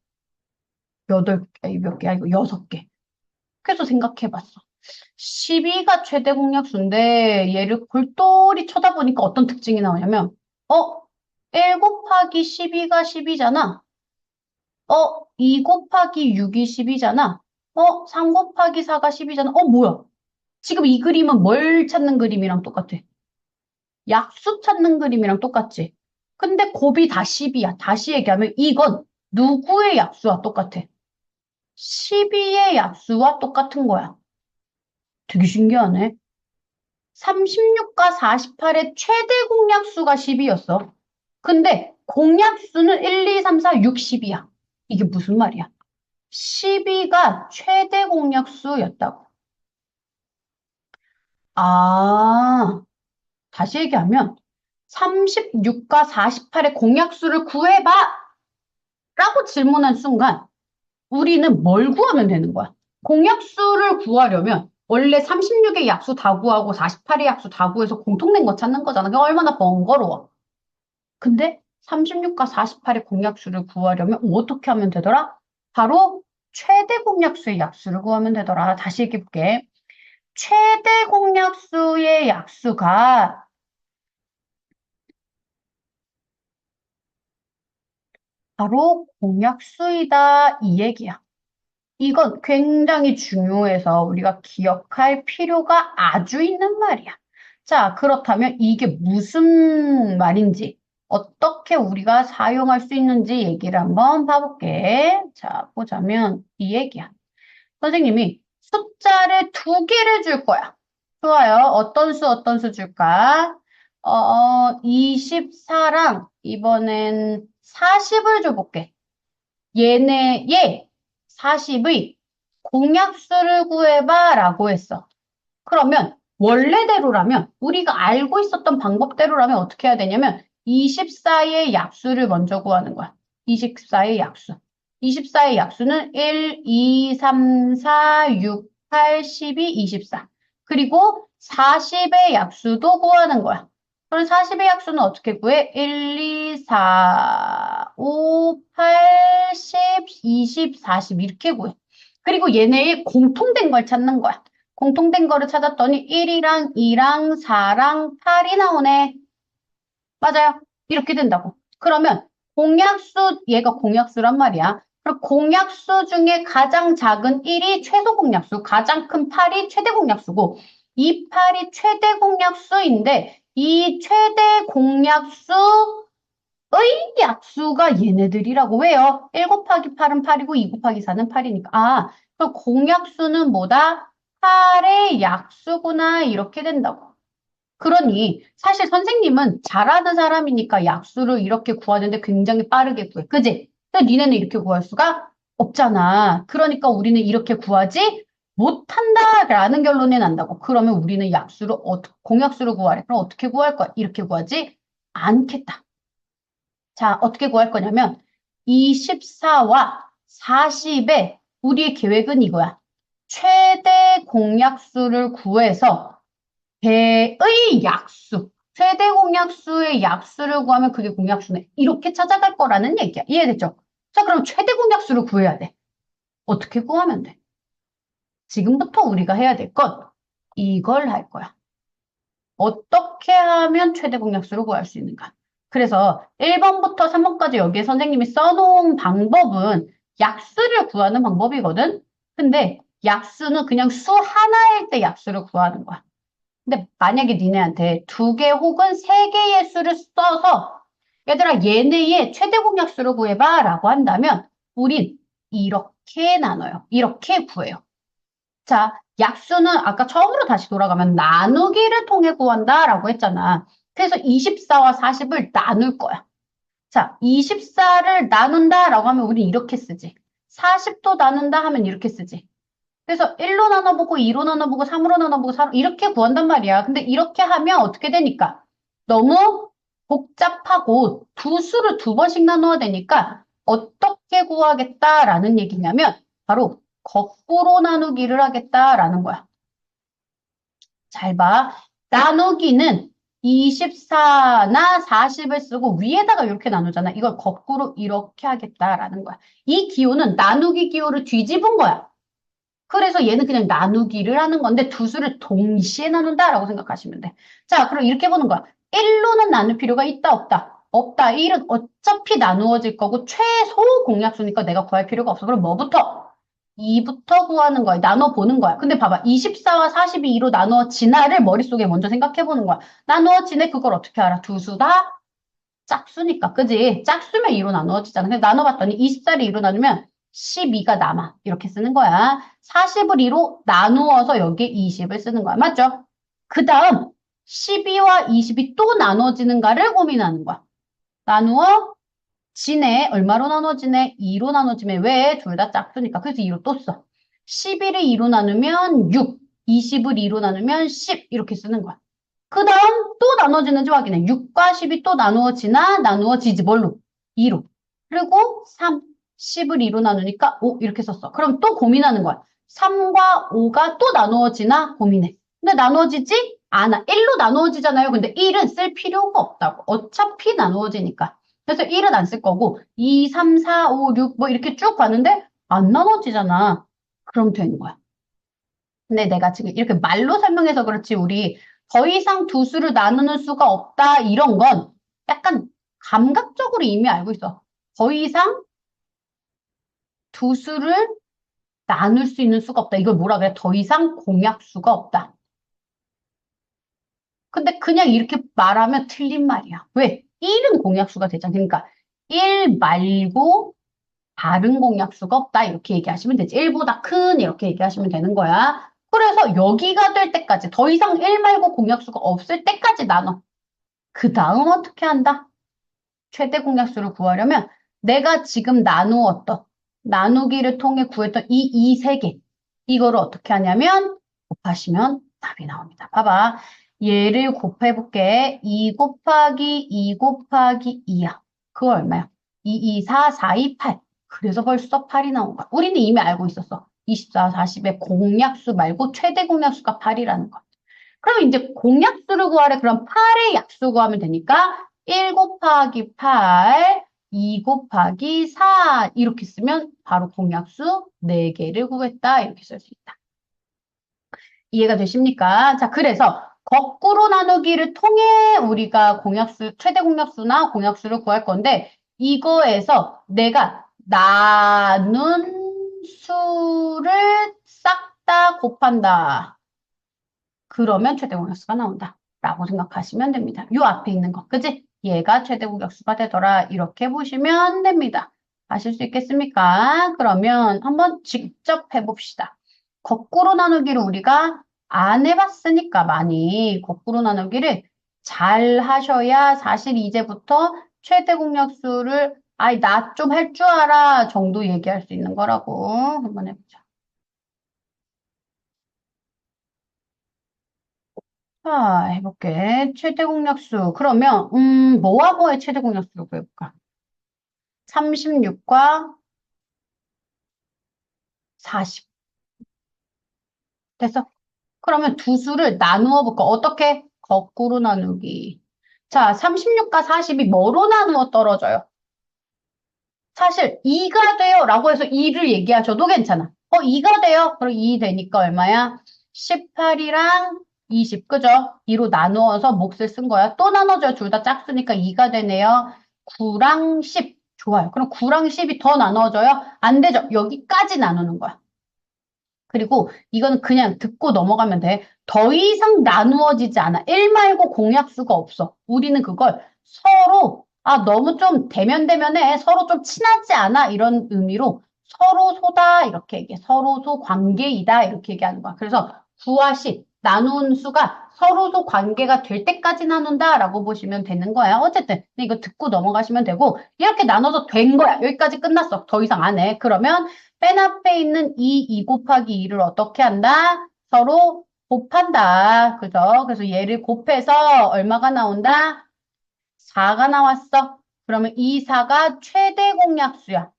8개, 몇 개야? 이거 6개. 그래서 생각해봤어. 12가 최대 공약수인데 얘를 골똘히 쳐다보니까 어떤 특징이 나오냐면 1 곱하기 12가 10이잖아. 2 곱하기 6이 10이잖아. 3 곱하기 4가 10이잖아. 뭐야? 지금 이 그림은 뭘 찾는 그림이랑 똑같아? 약수 찾는 그림이랑 똑같지? 근데 곱이 다 10이야. 다시 얘기하면 이건 누구의 약수와 똑같아? 12의 약수와 똑같은 거야. 되게 신기하네. 36과 48의 최대 공약수가 10이었어. 근데 공약수는 1, 2, 3, 4, 6, 10이야. 이게 무슨 말이야? 12가 최대 공약수였다고. 아, 다시 얘기하면 36과 48의 공약수를 구해봐! 라고 질문한 순간 우리는 뭘 구하면 되는 거야? 공약수를 구하려면 원래 36의 약수 다 구하고 48의 약수 다 구해서 공통된 거 찾는 거잖아. 그게 얼마나 번거로워. 근데 36과 48의 공약수를 구하려면 어떻게 하면 되더라? 바로 최대 공약수의 약수를 구하면 되더라. 다시 얘기해 볼게. 최대 공약수의 약수가 바로 공약수이다 이 얘기야. 이건 굉장히 중요해서 우리가 기억할 필요가 아주 있는 말이야. 자, 그렇다면 이게 무슨 말인지, 어떻게 우리가 사용할 수 있는지 얘기를 한번 봐볼게. 자, 보자면 이 얘기야. 선생님이 숫자를 2개를 줄 거야. 좋아요. 어떤 수 줄까? 24랑 이번엔 40을 줘볼게. 얘 40의 공약수를 구해봐 라고 했어. 그러면 원래대로라면 우리가 알고 있었던 방법대로라면 어떻게 해야 되냐면 24의 약수를 먼저 구하는 거야. 24의 약수. 24의 약수는 1, 2, 3, 4, 6, 8, 12, 24. 그리고 40의 약수도 구하는 거야. 그럼 40의 약수는 어떻게 구해? 1, 2, 4, 5, 8, 10, 20, 40 이렇게 구해. 그리고 얘네의 공통된 걸 찾는 거야. 공통된 거를 찾았더니 1이랑 2랑 4랑 8이 나오네. 맞아요. 이렇게 된다고. 그러면 공약수, 얘가 공약수란 말이야. 그럼 공약수 중에 가장 작은 1이 최소 공약수, 가장 큰 8이 최대 공약수고, 이 8이 최대 공약수인데, 이 최대 공약수의 약수가 얘네들이라고. 왜요? 1 곱하기 8은 8이고 2 곱하기 4는 8이니까. 아, 그럼 공약수는 뭐다? 8의 약수구나. 이렇게 된다고. 그러니 사실 선생님은 잘하는 사람이니까 약수를 이렇게 구하는데 굉장히 빠르게 구해. 그지? 근데 니네는 이렇게 구할 수가 없잖아. 그러니까 우리는 이렇게 구하지 못한다라는 결론이 난다고. 그러면 우리는 공약수를 구하래. 그럼 어떻게 구할 거야? 이렇게 구하지 않겠다. 자, 어떻게 구할 거냐면 24와 40의 우리의 계획은 이거야. 최대 공약수를 구해서 배의 약수, 최대 공약수의 약수를 구하면 그게 공약수네. 이렇게 찾아갈 거라는 얘기야. 이해됐죠? 자, 그럼 최대 공약수를 구해야 돼. 어떻게 구하면 돼? 지금부터 우리가 해야 될 건 이걸 할 거야. 어떻게 하면 최대 공약수를 구할 수 있는가? 그래서 1번부터 3번까지 여기에 선생님이 써놓은 방법은 약수를 구하는 방법이거든? 근데 약수는 그냥 수 하나일 때 약수를 구하는 거야. 근데 만약에 니네한테 두 개 혹은 세 개의 수를 써서 얘들아 얘네의 최대 공약수를 구해봐 라고 한다면 우린 이렇게 나눠요. 이렇게 구해요. 자, 약수는 아까 처음으로 다시 돌아가면 나누기를 통해 구한다라고 했잖아. 그래서 24와 40을 나눌 거야. 자, 24를 나눈다라고 하면 우리 이렇게 쓰지. 40도 나눈다 하면 이렇게 쓰지. 그래서 1로 나눠보고 2로 나눠보고 3으로 나눠보고 4로 이렇게 구한단 말이야. 근데 이렇게 하면 어떻게 되니까? 너무 복잡하고 두 수를 두 번씩 나눠야 되니까 어떻게 구하겠다라는 얘기냐면 바로 거꾸로 나누기를 하겠다라는 거야. 잘 봐. 나누기는 24나 40을 쓰고 위에다가 이렇게 나누잖아. 이걸 거꾸로 이렇게 하겠다라는 거야. 이 기호는 나누기 기호를 뒤집은 거야. 그래서 얘는 그냥 나누기를 하는 건데 두 수를 동시에 나눈다라고 생각하시면 돼. 자, 그럼 이렇게 보는 거야. 1로는 나눌 필요가 있다, 없다? 없다. 1은 어차피 나누어질 거고 최소 공약수니까 내가 구할 필요가 없어. 그럼 뭐부터? 2부터 구하는 거야. 나눠보는 거야. 근데 봐봐. 24와 42 2로 나누어지나를 머릿속에 먼저 생각해보는 거야. 나누어지네 그걸 어떻게 알아? 두 수 다 짝수니까. 그지? 짝수면 2로 나누어지잖아. 근데 나눠봤더니 24를 2로 나누면 12가 남아. 이렇게 쓰는 거야. 40을 2로 나누어서 여기에 20을 쓰는 거야. 맞죠? 그 다음 12와 20이 또 나눠지는가를 고민하는 거야. 나누어 지네. 얼마로 나눠지네? 2로 나눠지면 왜? 둘 다 짝수니까. 그래서 2로 또 써. 11을 2로 나누면 6, 20을 2로 나누면 10 이렇게 쓰는 거야. 그 다음 또 나눠지는지 확인해. 6과 10이 또 나누어지나 나누어지지 뭘로? 2로. 그리고 3, 10을 2로 나누니까 5 이렇게 썼어. 그럼 또 고민하는 거야. 3과 5가 또 나누어지나 고민해. 근데 나누어지지 않아. 1로 나누어지잖아요. 근데 1은 쓸 필요가 없다고. 어차피 나누어지니까. 그래서 1은 안 쓸 거고 2, 3, 4, 5, 6 뭐 이렇게 쭉 봤는데 안 나눠지잖아. 그럼 되는 거야. 근데 내가 지금 이렇게 말로 설명해서 그렇지 우리 더 이상 두 수를 나누는 수가 없다 이런 건 약간 감각적으로 이미 알고 있어. 더 이상 두 수를 나눌 수 있는 수가 없다. 이걸 뭐라 그래? 더 이상 공약수가 없다. 근데 그냥 이렇게 말하면 틀린 말이야. 왜? 1은 공약수가 되잖아. 그러니까 1 말고 다른 공약수가 없다. 이렇게 얘기하시면 되지. 1보다 큰 이렇게 얘기하시면 되는 거야. 그래서 여기가 될 때까지 더 이상 1 말고 공약수가 없을 때까지 나눠. 그 다음 어떻게 한다? 최대 공약수를 구하려면 내가 지금 나누었던 나누기를 통해 구했던 이 세 개. 이거를 어떻게 하냐면 곱하시면 답이 나옵니다. 봐봐. 얘를 곱해볼게. 2 곱하기 2 곱하기 2야. 그거 얼마야? 2, 2, 4, 4, 2, 8. 그래서 벌써 8이 나온 거야. 우리는 이미 알고 있었어. 24, 40의 공약수 말고 최대 공약수가 8이라는 거. 그럼 이제 공약수를 구하래. 그럼 8의 약수 구하면 되니까 1 곱하기 8, 2 곱하기 4 이렇게 쓰면 바로 공약수 4개를 구했다. 이렇게 쓸 수 있다. 이해가 되십니까? 자, 그래서 거꾸로 나누기를 통해 우리가 공약수, 최대 공약수나 공약수를 구할 건데 이거에서 내가 나눈 수를 싹 다 곱한다. 그러면 최대 공약수가 나온다. 라고 생각하시면 됩니다. 요 앞에 있는 거, 그지? 얘가 최대 공약수가 되더라. 이렇게 보시면 됩니다. 아실 수 있겠습니까? 그러면 한번 직접 해봅시다. 거꾸로 나누기를 우리가 안 해봤으니까 많이 거꾸로 나누기를 잘 하셔야 사실 이제부터 최대 공약수를 아이 나 좀 할 줄 알아 정도 얘기할 수 있는 거라고 한번 해보자. 자, 해볼게. 최대 공약수. 그러면, 뭐하고의 최대 공약수로 구해볼까? 36과 40. 됐어? 그러면 두 수를 나누어 볼까? 어떻게? 거꾸로 나누기. 자, 36과 40이 뭐로 나누어 떨어져요? 사실 2가 돼요 라고 해서 2를 얘기하셔도 괜찮아. 2가 돼요? 그럼 2 되니까 얼마야? 18이랑 20, 그죠? 2로 나누어서 몫을 쓴 거야. 또 나눠줘요. 둘 다 짝수니까 2가 되네요. 9랑 10. 좋아요. 그럼 9랑 10이 더 나눠져요? 안 되죠. 여기까지 나누는 거야. 그리고 이거는 그냥 듣고 넘어가면 돼. 더 이상 나누어지지 않아. 1 말고 공약수가 없어. 우리는 그걸 서로, 너무 좀 대면대면해. 서로 좀 친하지 않아. 이런 의미로 서로소다. 이렇게 얘기해. 서로소 관계이다. 이렇게 얘기하는 거야. 그래서 9와 10, 나눈 수가 서로소 관계가 될 때까지 나눈다. 라고 보시면 되는 거야. 어쨌든, 이거 듣고 넘어가시면 되고, 이렇게 나눠서 된 거야. 여기까지 끝났어. 더 이상 안 해. 그러면 맨 앞에 있는 2 곱하기 2를 어떻게 한다? 서로 곱한다. 그죠? 그래서 얘를 곱해서 얼마가 나온다? 4가 나왔어. 그러면 이 4가 최대 공약수야.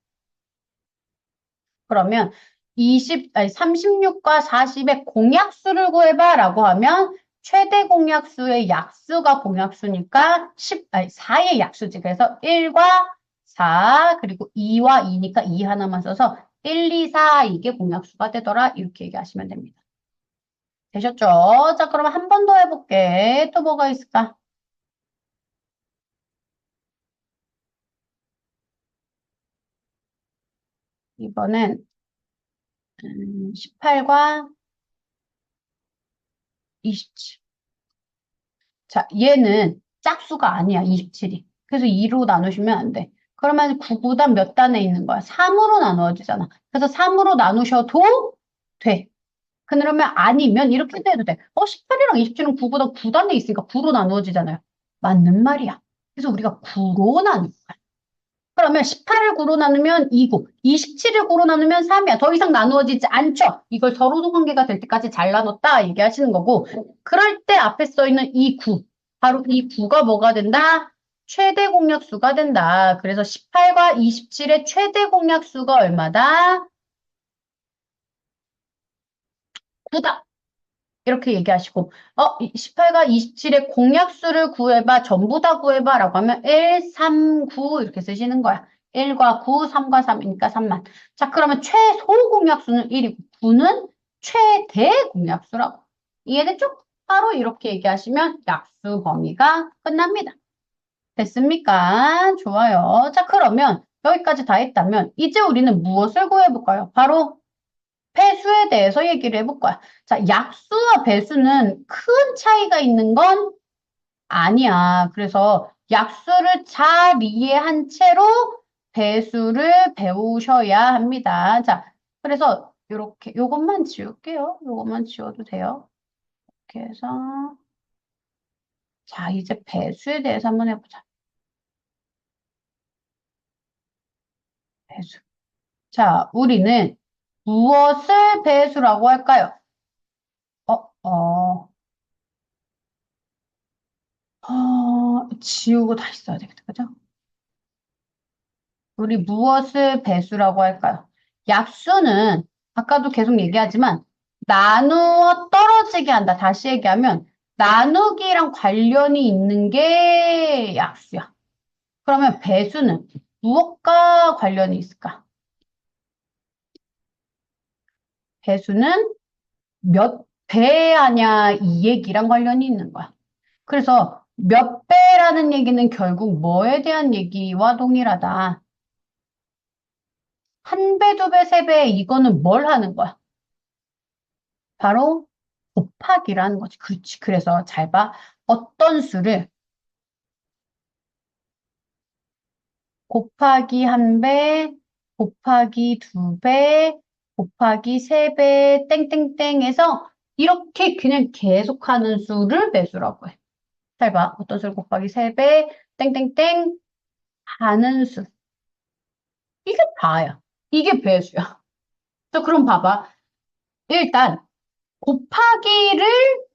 그러면 36과 40의 공약수를 구해봐 라고 하면 최대 공약수의 약수가 공약수니까 4의 약수지. 그래서 1과 4 그리고 2와 2니까 2 하나만 써서 1, 2, 4 이게 공약수가 되더라. 이렇게 얘기하시면 됩니다. 되셨죠? 자, 그럼 한 번 더 해볼게. 또 뭐가 있을까? 이번엔 18과 27. 자, 얘는 짝수가 아니야, 27이. 그래서 2로 나누시면 안 돼. 그러면 9보다 몇 단에 있는 거야? 3으로 나누어지잖아. 그래서 3으로 나누셔도 돼. 그러면 아니면 이렇게 해도 돼. 18이랑 27은 9보다 9단에 있으니까 9로 나누어지잖아요. 맞는 말이야. 그래서 우리가 9로 나눌 거야. 그러면 18을 9로 나누면 2고, 27을 9로 나누면 3이야. 더 이상 나누어지지 않죠? 이걸 서로도 관계가 될 때까지 잘 나눴다 얘기하시는 거고, 그럴 때 앞에 써 있는 이 9, 바로 이 9가 뭐가 된다? 최대 공약수가 된다. 그래서 18과 27의 최대 공약수가 얼마다? 9다. 이렇게 얘기하시고, 18과 27의 공약수를 구해봐, 전부 다 구해봐 라고 하면 1, 3, 9 이렇게 쓰시는 거야. 1과 9, 3과 3이니까 3만. 자, 그러면 최소 공약수는 1이고, 9는 최대 공약수라고. 이해됐죠? 바로 이렇게 얘기하시면 약수 범위가 끝납니다. 됐습니까? 좋아요. 자, 그러면 여기까지 다 했다면, 이제 우리는 무엇을 구해볼까요? 바로 배수에 대해서 얘기를 해볼 거야. 자, 약수와 배수는 큰 차이가 있는 건 아니야. 그래서 약수를 잘 이해한 채로 배수를 배우셔야 합니다. 자, 그래서 이렇게 요것만 지울게요. 요것만 지워도 돼요. 이렇게 해서 자, 이제 배수에 대해서 한번 해보자. 배수. 자, 우리는 무엇을 배수라고 할까요? 어, 어, 지우고 다시 써야 되겠다. 그죠? 우리 무엇을 배수라고 할까요? 약수는 아까도 계속 얘기하지만 나누어 떨어지게 한다. 다시 얘기하면 나누기랑 관련이 있는 게 약수야. 그러면 배수는 무엇과 관련이 있을까? 배수는 몇 배 하냐 이 얘기랑 관련이 있는 거야. 그래서 몇 배라는 얘기는 결국 뭐에 대한 얘기와 동일하다. 한 배, 두 배, 세 배, 이거는 뭘 하는 거야? 바로 곱하기라는 거지. 그렇지. 그래서 잘 봐. 어떤 수를 곱하기 한 배, 곱하기 두 배, 곱하기 세 배, 땡땡땡 해서 이렇게 그냥 계속하는 수를 배수라고 해. 잘 봐. 어떤 수를 곱하기 세 배, 땡땡땡 하는 수. 이게 다야. 이게 배수야. 자, 그럼 봐봐. 일단 곱하기를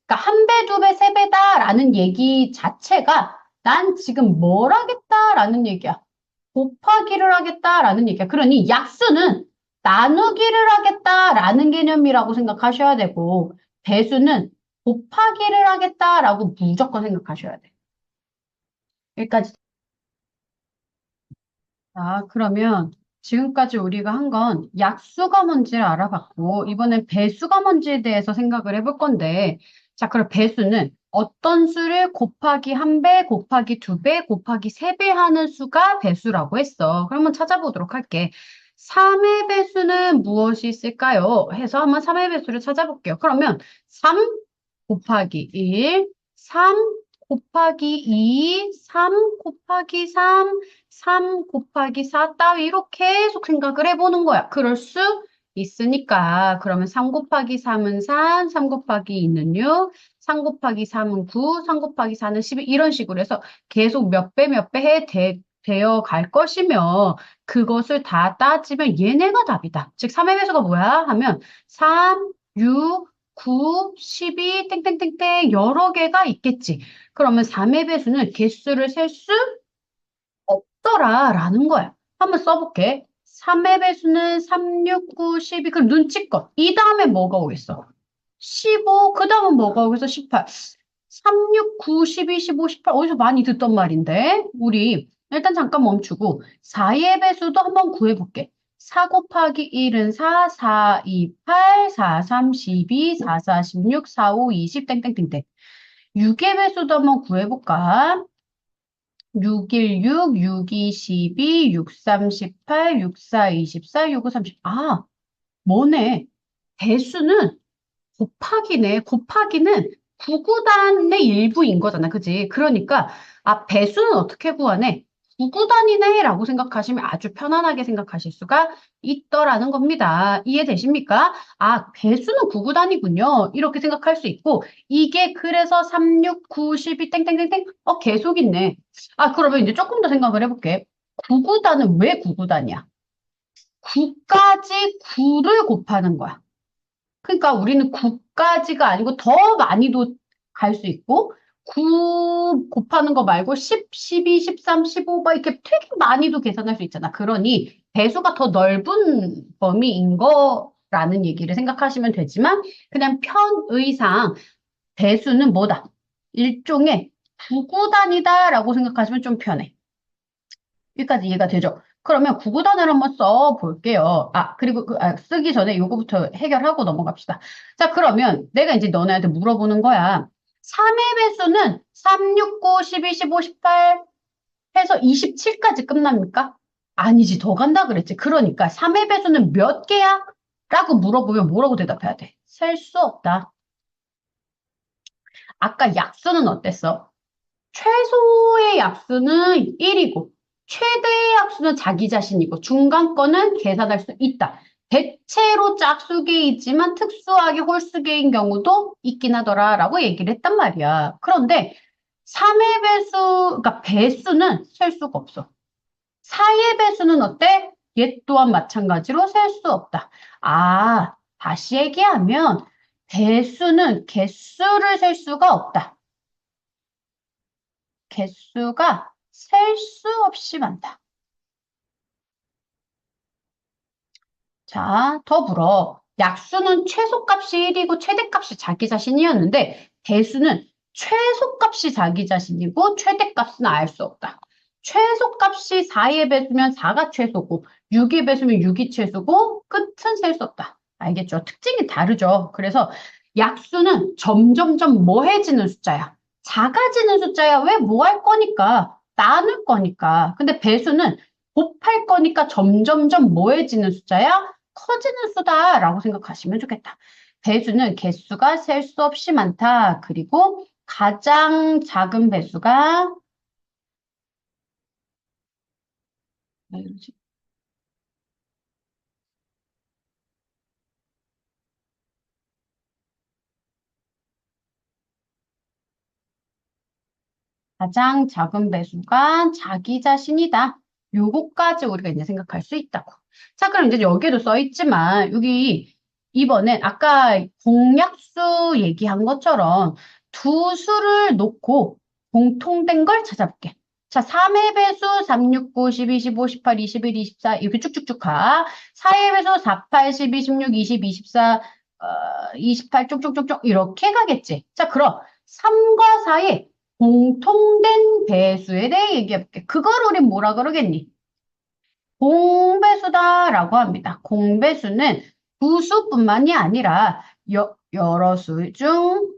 그러니까 한 배, 두 배, 세 배다라는 얘기 자체가 난 지금 뭘 하겠다라는 얘기야. 곱하기를 하겠다라는 얘기야. 그러니 약수는 나누기를 하겠다라는 개념이라고 생각하셔야 되고 배수는 곱하기를 하겠다라고 무조건 생각하셔야 돼. 여기까지. 자, 그러면 지금까지 우리가 한 건 약수가 뭔지를 알아봤고 이번엔 배수가 뭔지에 대해서 생각을 해볼 건데 자, 그럼 배수는 어떤 수를 곱하기 한 배, 곱하기 두 배, 곱하기 세 배 하는 수가 배수라고 했어. 그러면 찾아보도록 할게. 3의 배수는 무엇이 있을까요? 해서 한번 3의 배수를 찾아볼게요. 그러면 3 곱하기 1, 3 곱하기 2, 3 곱하기 3, 3 곱하기 4 따위로 계속 생각을 해보는 거야. 그럴 수 있으니까. 그러면 3 곱하기 3은 3, 3 곱하기 2는 6, 3 곱하기 3은 9, 3 곱하기 4는 12 이런 식으로 해서 계속 몇 배 몇 배 되어 갈 것이며 그것을 다 따지면 얘네가 답이다. 즉 3의 배수가 뭐야? 하면 3, 6, 9, 12, 땡땡땡땡 여러 개가 있겠지. 그러면 3의 배수는 개수를 셀 수 없더라라는 거야. 한번 써볼게. 3의 배수는 3, 6, 9, 12. 그럼 눈치껏. 이 다음에 뭐가 오겠어? 15. 그 다음은 뭐가 오겠어? 18. 3, 6, 9, 12, 15, 18. 어디서 많이 듣던 말인데? 우리 일단 잠깐 멈추고 4의 배수도 한번 구해볼게. 4 곱하기 1은 4, 4, 2, 8, 4, 3, 12, 4, 4, 16, 4, 5, 20, 땡땡땡땡. 6의 배수도 한번 구해볼까? 6, 1, 6, 6, 2, 12, 6, 3, 18, 6, 4, 24, 6, 5, 30. 아, 뭐네. 배수는 곱하기네. 곱하기는 구구단의 일부인 거잖아. 그지? 그러니까, 아, 배수는 어떻게 구하네? 구구단이네. 라고 생각하시면 아주 편안하게 생각하실 수가 있더라는 겁니다. 이해되십니까? 아, 배수는 구구단이군요. 이렇게 생각할 수 있고, 이게 그래서 3, 6, 9, 12, 땡땡땡땡, 계속 있네. 아, 그러면 이제 조금 더 생각을 해볼게. 구구단은 왜 구구단이야? 9까지 9를 곱하는 거야. 그러니까 우리는 9까지가 아니고 더 많이도 갈 수 있고 9 곱하는 거 말고 10, 12, 13, 15 막 이렇게 되게 많이도 계산할 수 있잖아. 그러니 배수가 더 넓은 범위인 거라는 얘기를 생각하시면 되지만 그냥 편의상 배수는 뭐다? 일종의 구구단이다라고 생각하시면 좀 편해. 여기까지 이해가 되죠? 그러면 구구단을 한번 써 볼게요. 아, 그리고 쓰기 전에 요거부터 해결하고 넘어갑시다. 자, 그러면 내가 이제 너네한테 물어보는 거야. 3의 배수는 3, 6, 9, 12, 15, 18 해서 27까지 끝납니까? 아니지, 더 간다 그랬지. 그러니까 3의 배수는 몇 개야? 라고 물어보면 뭐라고 대답해야 돼? 셀 수 없다. 아까 약수는 어땠어? 최소의 약수는 1이고, 최대의 약수는 자기 자신이고, 중간 거는 계산할 수 있다. 대체로 짝수계이지만 특수하게 홀수계인 경우도 있긴 하더라라고 얘기를 했단 말이야. 그런데 3의 배수, 그러니까 배수는 셀 수가 없어. 4의 배수는 어때? 얘 또한 마찬가지로 셀 수 없다. 아, 다시 얘기하면 배수는 개수를 셀 수가 없다. 개수가 셀 수 없이 많다. 자, 더불어 약수는 최소값이 1이고 최대값이 자기 자신이었는데 배수는 최소값이 자기 자신이고 최대값은 알 수 없다. 최소값이 4의 배수면 4가 최소고 6의 배수면 6이 최소고 끝은 셀 수 없다. 알겠죠? 특징이 다르죠. 그래서 약수는 점점점 뭐해지는 숫자야. 작아지는 숫자야. 왜 뭐 할 거니까? 나눌 거니까. 근데 배수는 곱할 거니까 점점점 뭐해지는 숫자야? 커지는 수다라고 생각하시면 좋겠다. 배수는 개수가 셀 수 없이 많다. 그리고 가장 작은 배수가 가장 작은 배수가 자기 자신이다. 요거까지 우리가 이제 생각할 수 있다고. 자, 그럼 이제 여기에도 써 있지만, 여기 이번엔 아까 공약수 얘기한 것처럼 두 수를 놓고 공통된 걸 찾아볼게. 자, 3의 배수 3, 6, 9, 12, 15, 18, 21, 24 이렇게 쭉쭉쭉 가. 4의 배수 4, 8, 12, 16, 20, 24, 28 쭉쭉쭉쭉 이렇게 가겠지. 자, 그럼 3과 4의 공통된 배수에 대해 얘기해볼게. 그걸 우린 뭐라 그러겠니? 공배수다라고 합니다. 공배수는 구수뿐만이 아니라 여러 수 중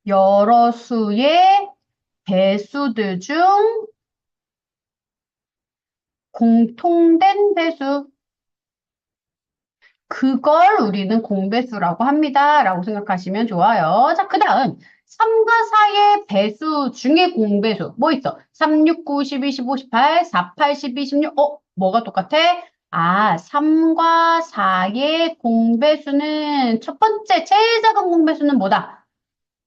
여러 수의 배수들 중 공통된 배수. 그걸 우리는 공배수라고 합니다. 라고 생각하시면 좋아요. 자, 그 다음. 3과 4의 배수 중에 공배수. 뭐 있어? 3, 6, 9, 12, 15, 18, 4, 8, 12, 16. 뭐가 똑같아? 3과 4의 공배수는 첫 번째, 제일 작은 공배수는 뭐다?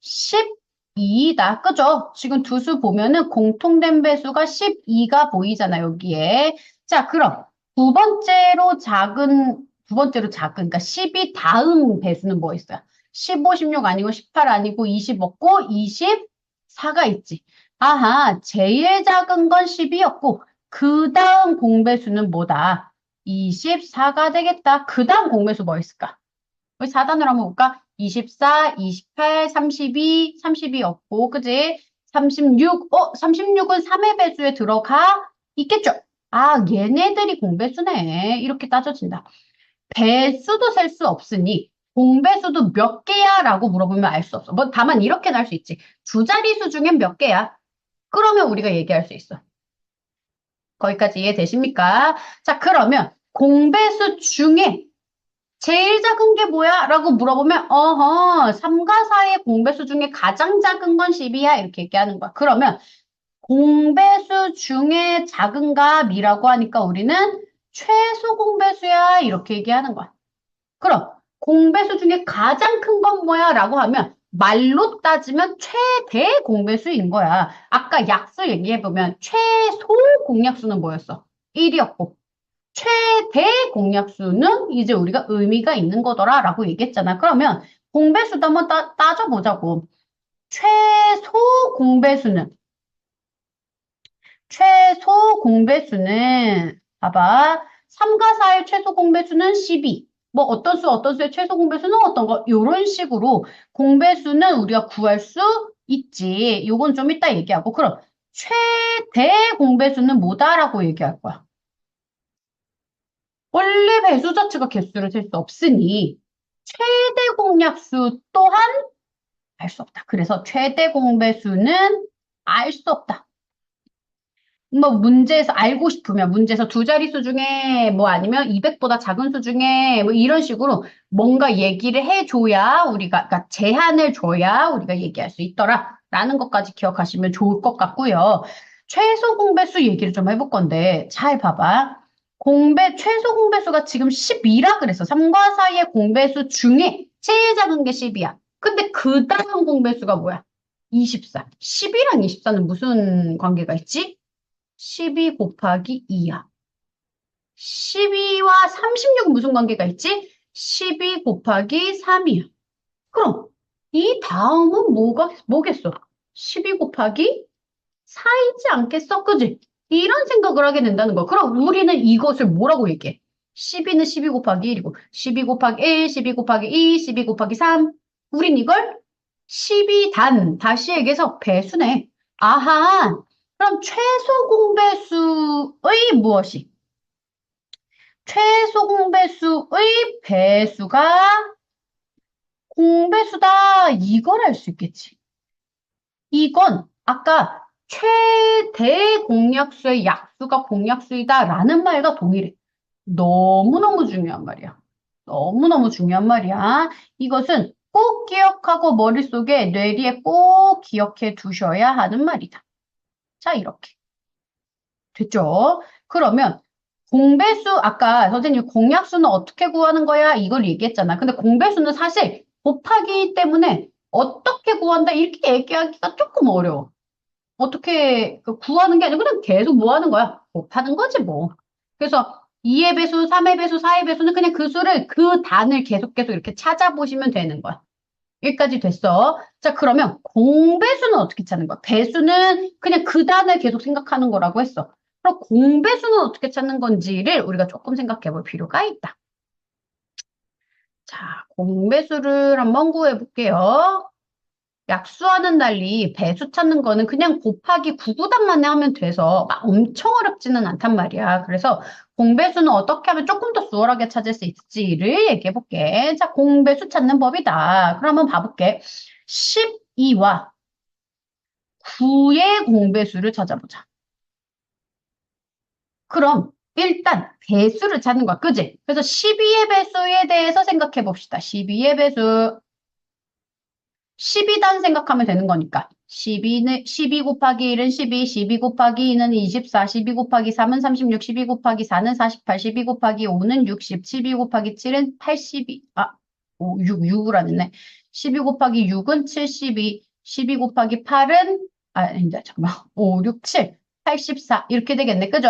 12다. 그죠? 지금 두 수 보면은 공통된 배수가 12가 보이잖아, 여기에. 자, 그럼 두 번째로 작은, 그러니까 12 다음 배수는 뭐 있어요? 15, 16 아니고 18 아니고 20 없고 24가 있지. 아하, 제일 작은 건 10이었고, 그 다음 공배수는 뭐다? 24가 되겠다. 그 다음 공배수 뭐 있을까? 우리 4단으로 한번 볼까? 24, 28, 32, 32 없고, 그지? 36, 36은 3의 배수에 들어가 있겠죠? 얘네들이 공배수네. 이렇게 따져진다. 배수도 셀 수 없으니, 공배수도 몇 개야? 라고 물어보면 알 수 없어. 뭐, 다만 이렇게는 할 수 있지. 두 자릿수 중엔 몇 개야? 그러면 우리가 얘기할 수 있어. 거기까지 이해되십니까? 자, 그러면 공배수 중에 제일 작은 게 뭐야? 라고 물어보면, 3과 4의 공배수 중에 가장 작은 건 10이야. 이렇게 얘기하는 거야. 그러면 공배수 중에 작은가 미라고 하니까 우리는 최소 공배수야. 이렇게 얘기하는 거야. 그럼 공배수 중에 가장 큰 건 뭐야? 라고 하면 말로 따지면 최대 공배수인 거야. 아까 약수 얘기해보면 최소 공약수는 뭐였어? 1이었고. 최대 공약수는 이제 우리가 의미가 있는 거더라라고 얘기했잖아. 그러면 공배수도 한번 따져보자고. 최소 공배수는, 봐봐. 3과 4의 최소 공배수는 12. 뭐 어떤 수의 최소 공배수는 어떤 거? 이런 식으로 공배수는 우리가 구할 수 있지. 요건 좀 이따 얘기하고. 그럼 최대 공배수는 뭐다라고 얘기할 거야. 원래 배수 자체가 개수를 셀 수 없으니 최대 공약수 또한 알 수 없다. 그래서 최대 공배수는 알 수 없다. 뭐 문제에서 알고 싶으면 문제에서 두 자릿수 중에 뭐 아니면 200보다 작은 수 중에 뭐 이런 식으로 뭔가 얘기를 해줘야 우리가 그러니까 제한을 줘야 우리가 얘기할 수 있더라라는 것까지 기억하시면 좋을 것 같고요. 최소 공배수 얘기를 좀 해볼 건데 잘 봐봐. 최소 공배수가 지금 12라 그랬어. 3과 4의 공배수 중에 제일 작은 게 10이야. 근데 그 다음 공배수가 뭐야? 24. 10이랑 24는 무슨 관계가 있지? 12 곱하기 2야. 12와 36은 무슨 관계가 있지? 12 곱하기 3이야. 그럼 이 다음은 뭐겠어? 12 곱하기 4이지 않겠어? 그지? 이런 생각을 하게 된다는 거야. 그럼 우리는 이것을 뭐라고 얘기해? 12는 12 곱하기 1이고 12 곱하기 1, 12 곱하기 2, 12 곱하기 3. 우린 이걸 12단, 다시 얘기해서 배수네. 아하, 그럼 최소 공배수의 무엇이? 최소 공배수의 배수가 공배수다. 이걸 알 수 있겠지. 이건 아까 최대 공약수의 약수가 공약수이다라는 말과 동일해. 너무너무 중요한 말이야. 너무너무 중요한 말이야. 이것은 꼭 기억하고 머릿속에 뇌리에 꼭 기억해 두셔야 하는 말이다. 자, 이렇게. 됐죠? 그러면 공배수, 아까 선생님 공약수는 어떻게 구하는 거야? 이걸 얘기했잖아. 근데 공배수는 사실 곱하기 때문에 어떻게 구한다? 이렇게 얘기하기가 조금 어려워. 어떻게 구하는 게 아니고 그냥 계속 뭐 하는 거야? 곱하는 거지 뭐. 그래서 2의 배수, 3의 배수, 4의 배수는 그냥 그 수를, 그 단을 계속 이렇게 찾아보시면 되는 거야. 여기까지 됐어. 자, 그러면 공배수는 어떻게 찾는 거야? 배수는 그냥 그 단을 계속 생각하는 거라고 했어. 그럼 공배수는 어떻게 찾는 건지를 우리가 조금 생각해 볼 필요가 있다. 자, 공배수를 한번 구해 볼게요. 약수와는 달리 배수 찾는 거는 그냥 곱하기 구구단만에 하면 돼서 막 엄청 어렵지는 않단 말이야. 그래서 공배수는 어떻게 하면 조금 더 수월하게 찾을 수 있을지를 얘기해 볼게. 자, 공배수 찾는 법이다. 그럼 한번 봐볼게. 12와 9의 공배수를 찾아보자. 그럼 일단 배수를 찾는 거야. 그지? 그래서 12의 배수에 대해서 생각해 봅시다. 12의 배수. 12단 생각하면 되는 거니까. 12는, 12 곱하기 1은 12, 12 곱하기 2는 24, 12 곱하기 3은 36, 12 곱하기 4는 48, 12 곱하기 5는 60, 12 곱하기 7은 82, 6을 안 했네. 12 곱하기 6은 72, 12 곱하기 8은, 이제 잠깐만. 5, 6, 7, 84. 이렇게 되겠네. 그죠?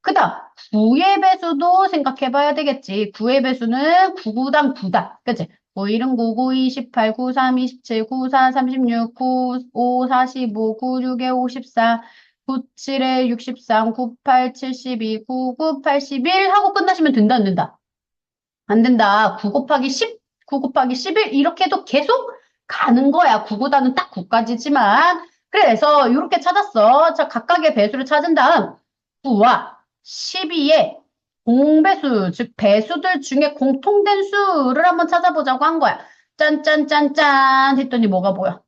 그 다음, 9의 배수도 생각해 봐야 되겠지. 9의 배수는 9구당 9다. 그치? 9, 1은 9, 9, 28, 9, 3, 27, 9, 4, 36, 9, 5, 45, 9, 6에 54, 9, 7에 63, 9, 8, 72, 9, 9, 81 하고 끝나시면 된다, 안 된다? 안 된다. 9 곱하기 10, 9 곱하기 11 이렇게 해도 계속 가는 거야. 9보다는 딱 9까지지만. 그래서 이렇게 찾았어. 자, 각각의 배수를 찾은 다음 9와 12의 공배수, 즉 배수들 중에 공통된 수를 한번 찾아보자고 한 거야. 짠짠짠짠 했더니 뭐가 보여?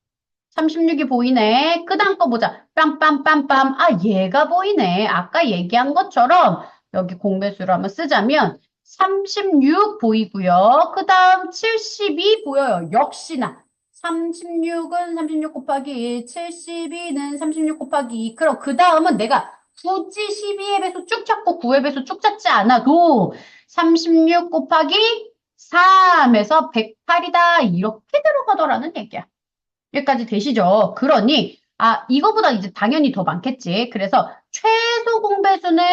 36이 보이네. 그 다음 거 보자. 빰빰빰빰. 아, 얘가 보이네. 아까 얘기한 것처럼 여기 공배수를 한번 쓰자면 36 보이고요. 그 다음 72 보여요. 역시나 36은 36 곱하기 1, 72는 36 곱하기 2. 그럼 그 다음은 내가 굳이 12의 배수 쭉 찾고 9의 배수 쭉 찾지 않아도 36 곱하기 3에서 108이다. 이렇게 들어가더라는 얘기야. 여기까지 되시죠? 그러니, 이거보다 이제 당연히 더 많겠지. 그래서 최소 공배수는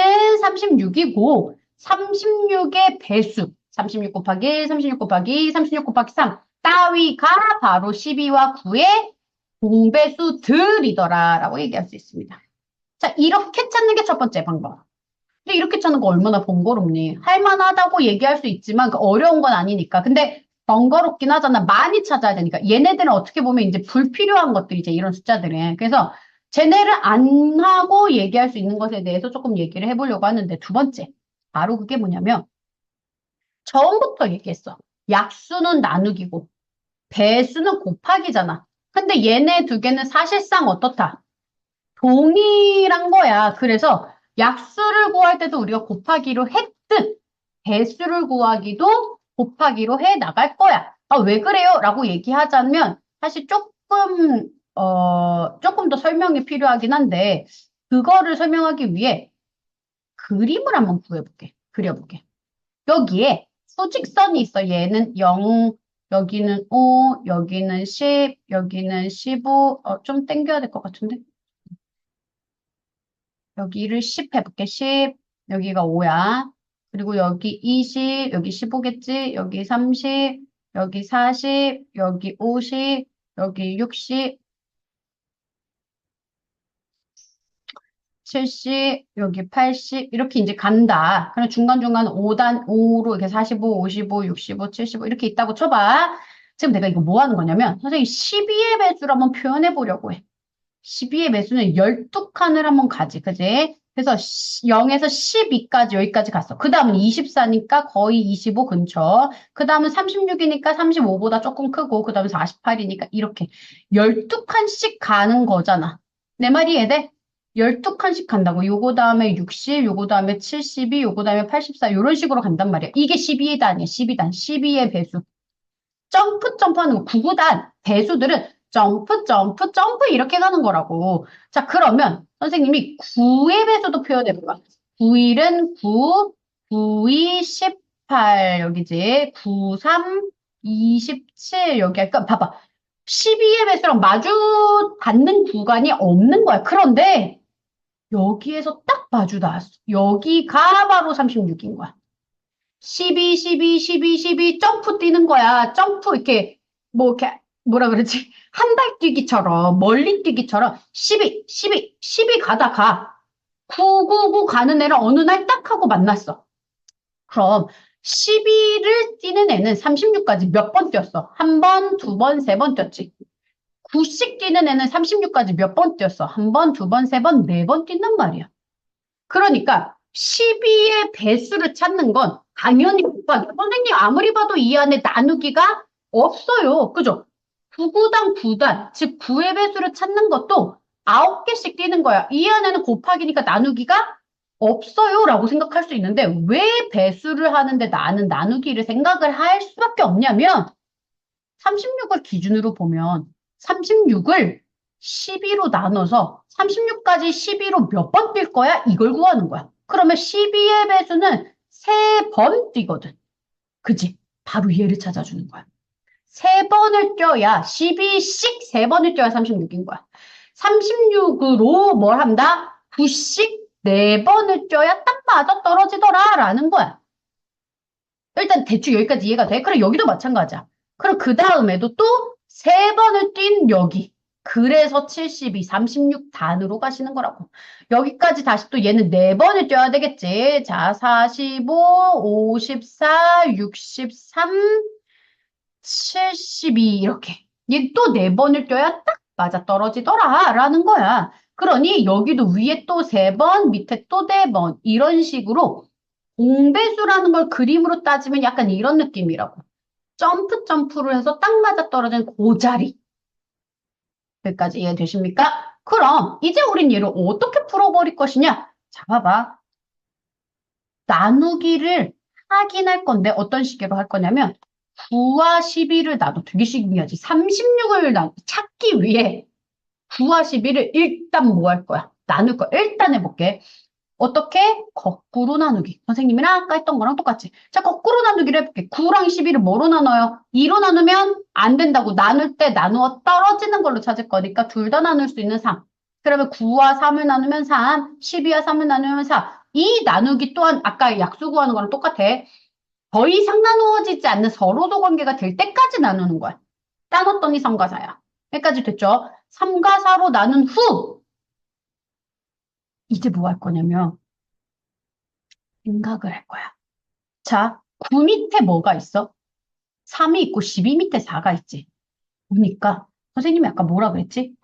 36이고, 36의 배수, 36 곱하기 1, 36 곱하기 2, 36 곱하기 3, 따위가 바로 12와 9의 공배수들이더라. 라고 얘기할 수 있습니다. 자, 이렇게 찾는 게 첫 번째 방법. 근데 이렇게 찾는 거 얼마나 번거롭니? 할만하다고 얘기할 수 있지만 그 어려운 건 아니니까. 근데 번거롭긴 하잖아. 많이 찾아야 되니까. 얘네들은 어떻게 보면 이제 불필요한 것들이지, 이런 숫자들은. 그래서 쟤네를 안 하고 얘기할 수 있는 것에 대해서 조금 얘기를 해보려고 하는데 두 번째. 바로 그게 뭐냐면 처음부터 얘기했어. 약수는 나누기고 배수는 곱하기잖아. 근데 얘네 두 개는 사실상 어떻다? 동일한 거야. 그래서 약수를 구할 때도 우리가 곱하기로 했듯 배수를 구하기도 곱하기로 해 나갈 거야. 왜 그래요? 라고 얘기하자면 사실 조금 더 설명이 필요하긴 한데 그거를 설명하기 위해 그림을 한번 그려볼게. 여기에 수직선이 있어. 얘는 0, 여기는 5, 여기는 10, 여기는 15. 좀 당겨야 될 것 같은데? 여기를 10 해볼게. 10, 여기가 5야. 그리고 여기 20, 여기 15겠지? 여기 30, 여기 40, 여기 50, 여기 60, 70, 여기 80, 이렇게 이제 간다. 그럼 중간중간 5로 이렇게 45, 55, 65, 75 이렇게 있다고 쳐봐. 지금 내가 이거 뭐 하는 거냐면, 선생님 12의 배수를 한번 표현해 보려고 해. 12의 매수는 12칸을 한번 가지, 그지? 그래서 0에서 12까지 여기까지 갔어. 그 다음은 24니까 거의 25 근처. 그 다음은 36이니까 35보다 조금 크고, 그 다음에 48이니까 이렇게 12칸씩 가는 거잖아. 내 말이 이해돼? 12칸씩 간다고. 요거 다음에 60, 요거 다음에 72, 요거 다음에 84, 이런 식으로 간단 말이야. 이게 12의 단이야, 12단. 12의 배수. 점프하는 거, 구구단 배수들은 점프 이렇게 가는 거라고. 자, 그러면 선생님이 9의 배수도 표현해볼까? 9일은 9, 9이 18 여기지. 9, 3, 27 여기 할까? 봐봐. 12의 배수랑 마주 닿는 구간이 없는 거야. 그런데 여기에서 딱 마주 닿았어. 여기가 바로 36인 거야. 12, 12, 12, 12 점프 뛰는 거야. 점프 이렇게 이렇게 뭐라 그러지? 한 발 뛰기처럼 멀리 뛰기처럼 12, 12, 12 가다가 999 가는 애를 어느 날 딱 하고 만났어. 그럼 12를 뛰는 애는 36까지 몇 번 뛰었어? 한 번, 두 번, 세 번 뛰었지. 9씩 뛰는 애는 36까지 몇 번 뛰었어? 한 번, 두 번, 세 번, 네 번 뛴단 말이야. 그러니까 12의 배수를 찾는 건 당연히 곱하기. 선생님 아무리 봐도 이 안에 나누기가 없어요. 그죠? 9구당 9단, 즉 9의 배수를 찾는 것도 9개씩 띄는 거야. 이 안에는 곱하기니까 나누기가 없어요 라고 생각할 수 있는데 왜 배수를 하는데 나는 나누기를 생각을 할 수밖에 없냐면 36을 기준으로 보면 36을 12로 나눠서 36까지 12로 몇 번 뛸 거야? 이걸 구하는 거야. 그러면 12의 배수는 3번 뛰거든. 그지? 바로 얘를 찾아주는 거야. 3번을 뛰어야 12씩 3번을 뛰어야 36인 거야. 36으로 뭘 한다? 9씩 4번을 뛰어야 딱 맞아 떨어지더라 라는 거야. 일단 대충 여기까지 이해가 돼? 그럼 여기도 마찬가지야. 그럼 그 다음에도 또 3번을 뛴 여기. 그래서 72, 36단으로 가시는 거라고. 여기까지 다시 또 얘는 4번을 뛰어야 되겠지. 자, 45, 54, 63, 72 이렇게. 얘 또 4번을 뛰어야 딱 맞아 떨어지더라 라는 거야. 그러니 여기도 위에 또 3번, 밑에 또 4번 이런 식으로 공배수라는 걸 그림으로 따지면 약간 이런 느낌이라고. 점프를 해서 딱 맞아 떨어진 그 자리. 여기까지 이해되십니까? 그럼 이제 우린 얘를 어떻게 풀어버릴 것이냐? 자, 봐봐. 나누기를 하긴 할 건데 어떤 식으로 할 거냐면 9와 12를 나눠 되게 신기하지. 36을 찾기 위해 9와 12를 일단 뭐 할 거야? 나눌 거야. 일단 해볼게. 어떻게? 거꾸로 나누기. 선생님이랑 아까 했던 거랑 똑같이. 자, 거꾸로 나누기를 해볼게. 9랑 12를 뭐로 나눠요? 2로 나누면 안 된다고. 나눌 때 나누어 떨어지는 걸로 찾을 거니까 둘 다 나눌 수 있는 3. 그러면 9와 3을 나누면 3, 12와 3을 나누면 4. 이 나누기 또한 아까 약수 구하는 거랑 똑같아. 더 이상 나누어지지 않는 서로도 관계가 될 때까지 나누는 거야. 나눴더니 3과 4야. 여기까지 됐죠? 3과 4로 나눈 후 이제 뭐 할 거냐면 생각을 할 거야. 자, 9 밑에 뭐가 있어? 3이 있고 12 밑에 4가 있지. 그러니까 선생님이 아까 뭐라 그랬지?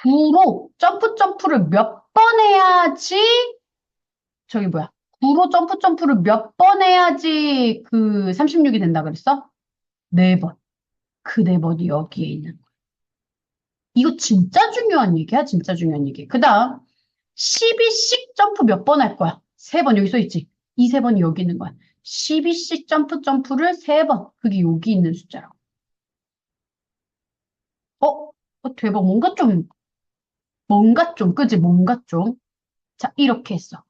9로 점프를 몇 번 해야지 저기 뭐야? 9로 점프를 몇 번 해야지 그 36이 된다 그랬어? 4번. 그 4번이 여기에 있는 거야. 이거 진짜 중요한 얘기야. 진짜 중요한 얘기. 그 다음 12씩 점프 몇 번 할 거야? 3번 여기 써 있지? 이 3번이 여기 있는 거야. 12씩 점프를 3번. 그게 여기 있는 숫자라고. 대박. 그지? 뭔가 좀. 자, 이렇게 했어.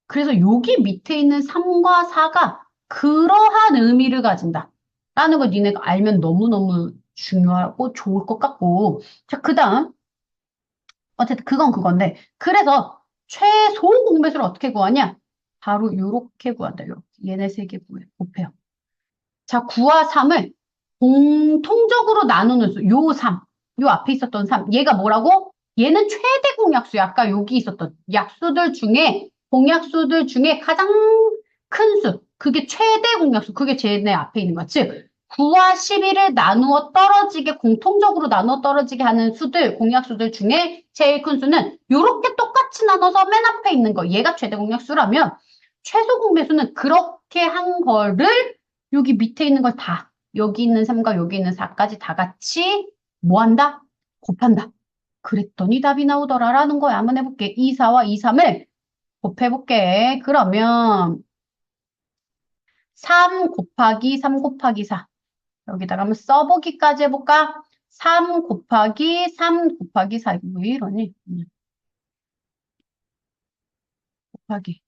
그래서 여기 밑에 있는 3과 4가 그러한 의미를 가진다. 라는 걸 니네가 알면 너무너무 중요하고 좋을 것 같고. 자, 그 다음. 어쨌든 그건 그건데. 그래서 최소 공배수를 어떻게 구하냐? 바로 요렇게 구한다. 요렇게. 얘네 세 개 곱해요. 자, 9와 3을 공통적으로 나누는 수. 요 3. 요 앞에 있었던 3. 얘가 뭐라고? 얘는 최대 공약수야. 아까 여기 있었던 공약수들 중에 가장 큰 수. 그게 최대 공약수. 그게 쟤네 앞에 있는 거야. 즉, 9와 12를 나누어 떨어지게, 공통적으로 나누어 떨어지게 하는 수들, 공약수들 중에 제일 큰 수는 요렇게 똑같이 나눠서 맨 앞에 있는 거. 얘가 최대 공약수라면 최소 공배수는 그렇게 한 거를 여기 밑에 있는 걸 다, 여기 있는 3과 여기 있는 4까지 다 같이 뭐 한다? 곱한다. 그랬더니 답이 나오더라라는 거야. 한번 해볼게. 2, 4와 2, 3을 곱해볼게. 그러면 3 곱하기 3 곱하기 4. 여기다가 한번 써보기까지 해볼까? 3 곱하기 3 곱하기 4. 이거 왜 이러니? 곱하기.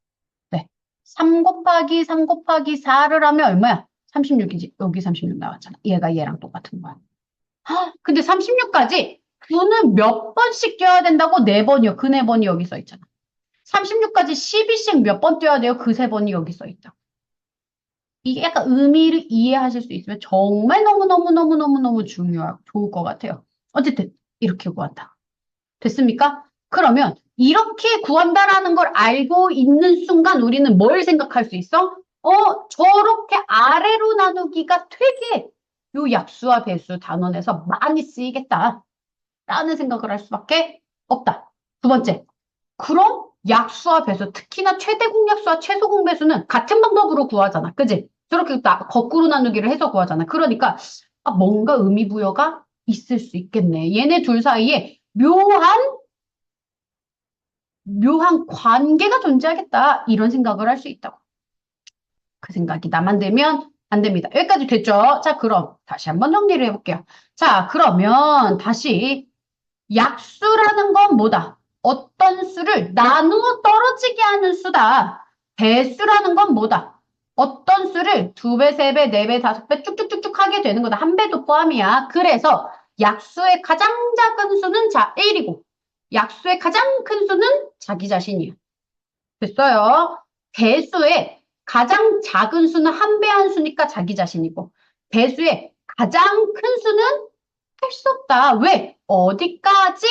네. 3 곱하기 3 곱하기 4를 하면 얼마야? 36이지. 여기 36 나왔잖아. 얘가 얘랑 똑같은 거야. 근데 36까지 9는 몇 번씩 뛰어야 된다고? 4번이요. 그 4번이 여기 써 있잖아. 36까지 12씩 몇 번 뛰어야 돼요? 그 3번이 여기 써 있다. 이게 약간 의미를 이해하실 수 있으면 정말 너무너무너무너무너무 중요하고 좋을 것 같아요. 어쨌든 이렇게 구한다. 됐습니까? 그러면 이렇게 구한다라는 걸 알고 있는 순간 우리는 뭘 생각할 수 있어? 저렇게 아래로 나누기가 되게 요 약수와 배수 단원에서 많이 쓰이겠다. 라는 생각을 할 수밖에 없다. 두 번째, 그럼 약수와 배수, 특히나 최대 공약수와 최소 공배수는 같은 방법으로 구하잖아. 그지? 저렇게 거꾸로 나누기를 해서 구하잖아. 그러니까 뭔가 의미 부여가 있을 수 있겠네. 얘네 둘 사이에 묘한 관계가 존재하겠다. 이런 생각을 할 수 있다고. 그 생각이 나만 들면 안 됩니다. 여기까지 됐죠? 자, 그럼 다시 한번 정리를 해볼게요. 자, 그러면 다시 약수라는 건 뭐다? 어떤 수를 나누어 떨어지게 하는 수다. 배수라는 건 뭐다? 어떤 수를 두 배, 세 배, 네 배, 다섯 배 쭉쭉쭉쭉 하게 되는 거다. 한 배도 포함이야. 그래서 약수의 가장 작은 수는 1이고 약수의 가장 큰 수는 자기 자신이야. 됐어요? 배수의 가장 작은 수는 한 배 한 수니까 자기 자신이고 배수의 가장 큰 수는 할 수 없다. 왜? 어디까지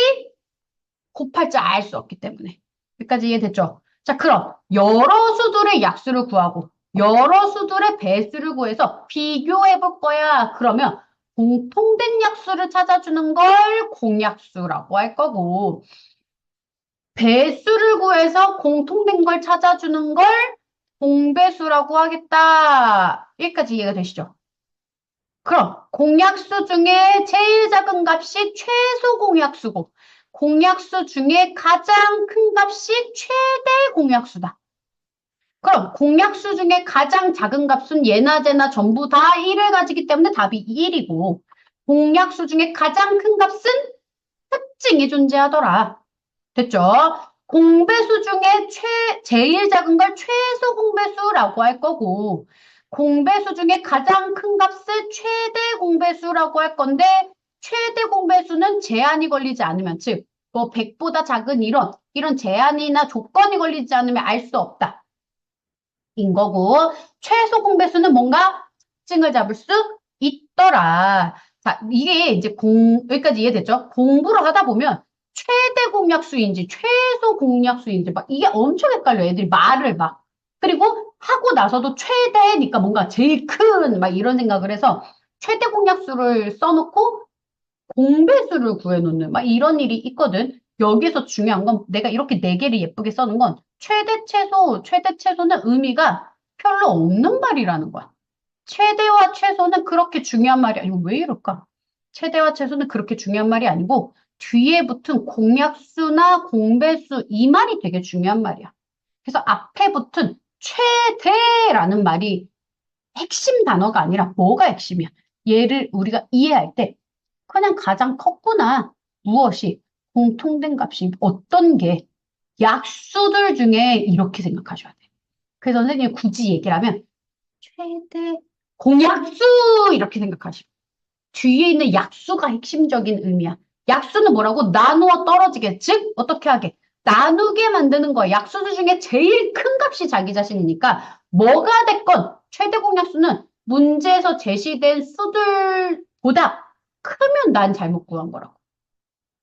곱할 줄 알 수 없기 때문에. 여기까지 이해됐죠? 자, 그럼 여러 수들의 약수를 구하고 여러 수들의 배수를 구해서 비교해 볼 거야. 그러면 공통된 약수를 찾아주는 걸 공약수라고 할 거고 배수를 구해서 공통된 걸 찾아주는 걸 공배수라고 하겠다. 여기까지 이해가 되시죠? 그럼 공약수 중에 제일 작은 값이 최소 공약수고 공약수 중에 가장 큰 값이 최대 공약수다. 그럼 공약수 중에 가장 작은 값은 예나 제나 전부 다 1을 가지기 때문에 답이 1이고 공약수 중에 가장 큰 값은 특징이 존재하더라. 됐죠? 공배수 중에 제일 작은 걸 최소 공배수라고 할 거고, 공배수 중에 가장 큰 값을 최대 공배수라고 할 건데, 최대 공배수는 제한이 걸리지 않으면, 즉, 뭐 100보다 작은 이런 제한이나 조건이 걸리지 않으면 알 수 없다. 인 거고, 최소 공배수는 뭔가 특징을 잡을 수 있더라. 자, 이게 이제 여기까지 이해됐죠? 공부를 하다 보면 최대 공약수인지 최소 공약수인지 막 이게 엄청 헷갈려. 애들이 말을 막. 그리고 하고 나서도 최대니까 뭔가 제일 큰 막 이런 생각을 해서 최대 공약수를 써놓고 공배수를 구해놓는 막 이런 일이 있거든. 여기서 중요한 건 내가 이렇게 네 개를 예쁘게 써놓은 건 최대 최소는 의미가 별로 없는 말이라는 거야. 최대와 최소는 그렇게 중요한 말이 아니고 왜 이럴까? 최대와 최소는 그렇게 중요한 말이 아니고 뒤에 붙은 공약수나 공배수 이 말이 되게 중요한 말이야. 그래서 앞에 붙은 최대라는 말이 핵심 단어가 아니라 뭐가 핵심이야? 얘를 우리가 이해할 때 그냥 가장 컸구나. 무엇이 공통된 값이 어떤 게 약수들 중에 이렇게 생각하셔야 돼. 그래서 선생님이 굳이 얘기를 하면 최대 공약수 이렇게 생각하시고 뒤에 있는 약수가 핵심적인 의미야. 약수는 뭐라고? 나누어 떨어지게. 즉 어떻게 하게? 나누게 만드는 거야. 약수들 중에 제일 큰 값이 자기 자신이니까 뭐가 됐건 최대 공약수는 문제에서 제시된 수들보다 크면 난 잘못 구한 거라고.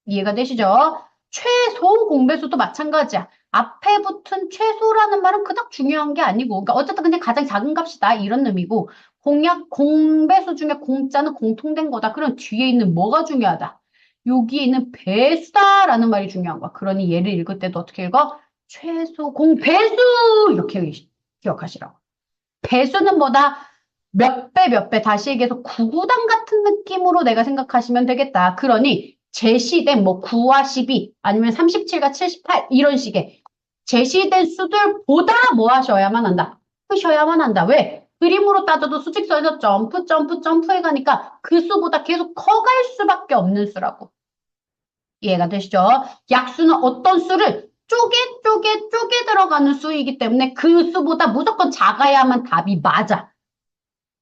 이해가 되시죠? 최소 공배수도 마찬가지야. 앞에 붙은 최소라는 말은 그닥 중요한 게 아니고, 그러니까 어쨌든 그냥 가장 작은 값이다 이런 의미고, 공배수 중에 공자는 공통된 거다. 그럼 뒤에 있는 뭐가 중요하다? 여기에 있는 배수다라는 말이 중요한 거야. 그러니 얘를 읽을 때도 어떻게 읽어? 최소 공배수 이렇게 기억하시라고. 배수는 뭐다? 몇 배, 몇 배. 다시 얘기해서 구구단 같은 느낌으로 내가 생각하시면 되겠다. 그러니 제시된 뭐 9와 12 아니면 37과 78 이런 식의 제시된 수들보다 뭐 하셔야만 한다? 크셔야만 한다. 왜? 그림으로 따져도 수직선에서 점프, 점프, 점프해 가니까 그 수보다 계속 커갈 수밖에 없는 수라고. 이해가 되시죠? 약수는 어떤 수를 쪼개 들어가는 수이기 때문에 그 수보다 무조건 작아야만 답이 맞아.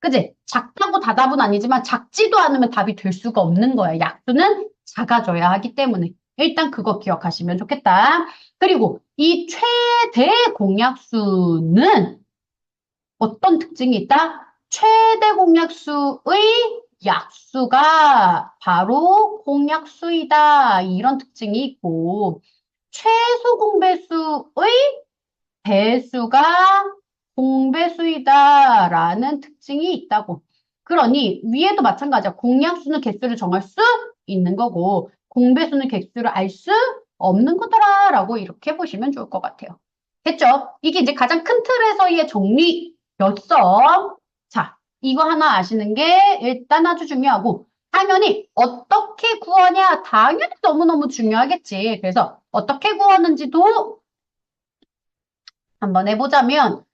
그지? 작다고 다 답은 아니지만 작지도 않으면 답이 될 수가 없는 거야. 약수는 작아져야 하기 때문에. 일단 그거 기억하시면 좋겠다. 그리고 이 최대 공약수는 어떤 특징이 있다? 최대 공약수의 약수가 바로 공약수이다. 이런 특징이 있고, 최소 공배수의 배수가 공배수이다라는 특징이 있다고. 그러니 위에도 마찬가지야. 공약수는 개수를 정할 수 있는 거고 공배수는 개수를 알 수 없는 거더라라고 이렇게 보시면 좋을 것 같아요. 됐죠? 이게 이제 가장 큰 틀에서의 정리였어. 자, 이거 하나 아시는 게 일단 아주 중요하고 당연히 어떻게 구하냐? 당연히 너무너무 중요하겠지. 그래서 어떻게 구하는지도 한번 해보자면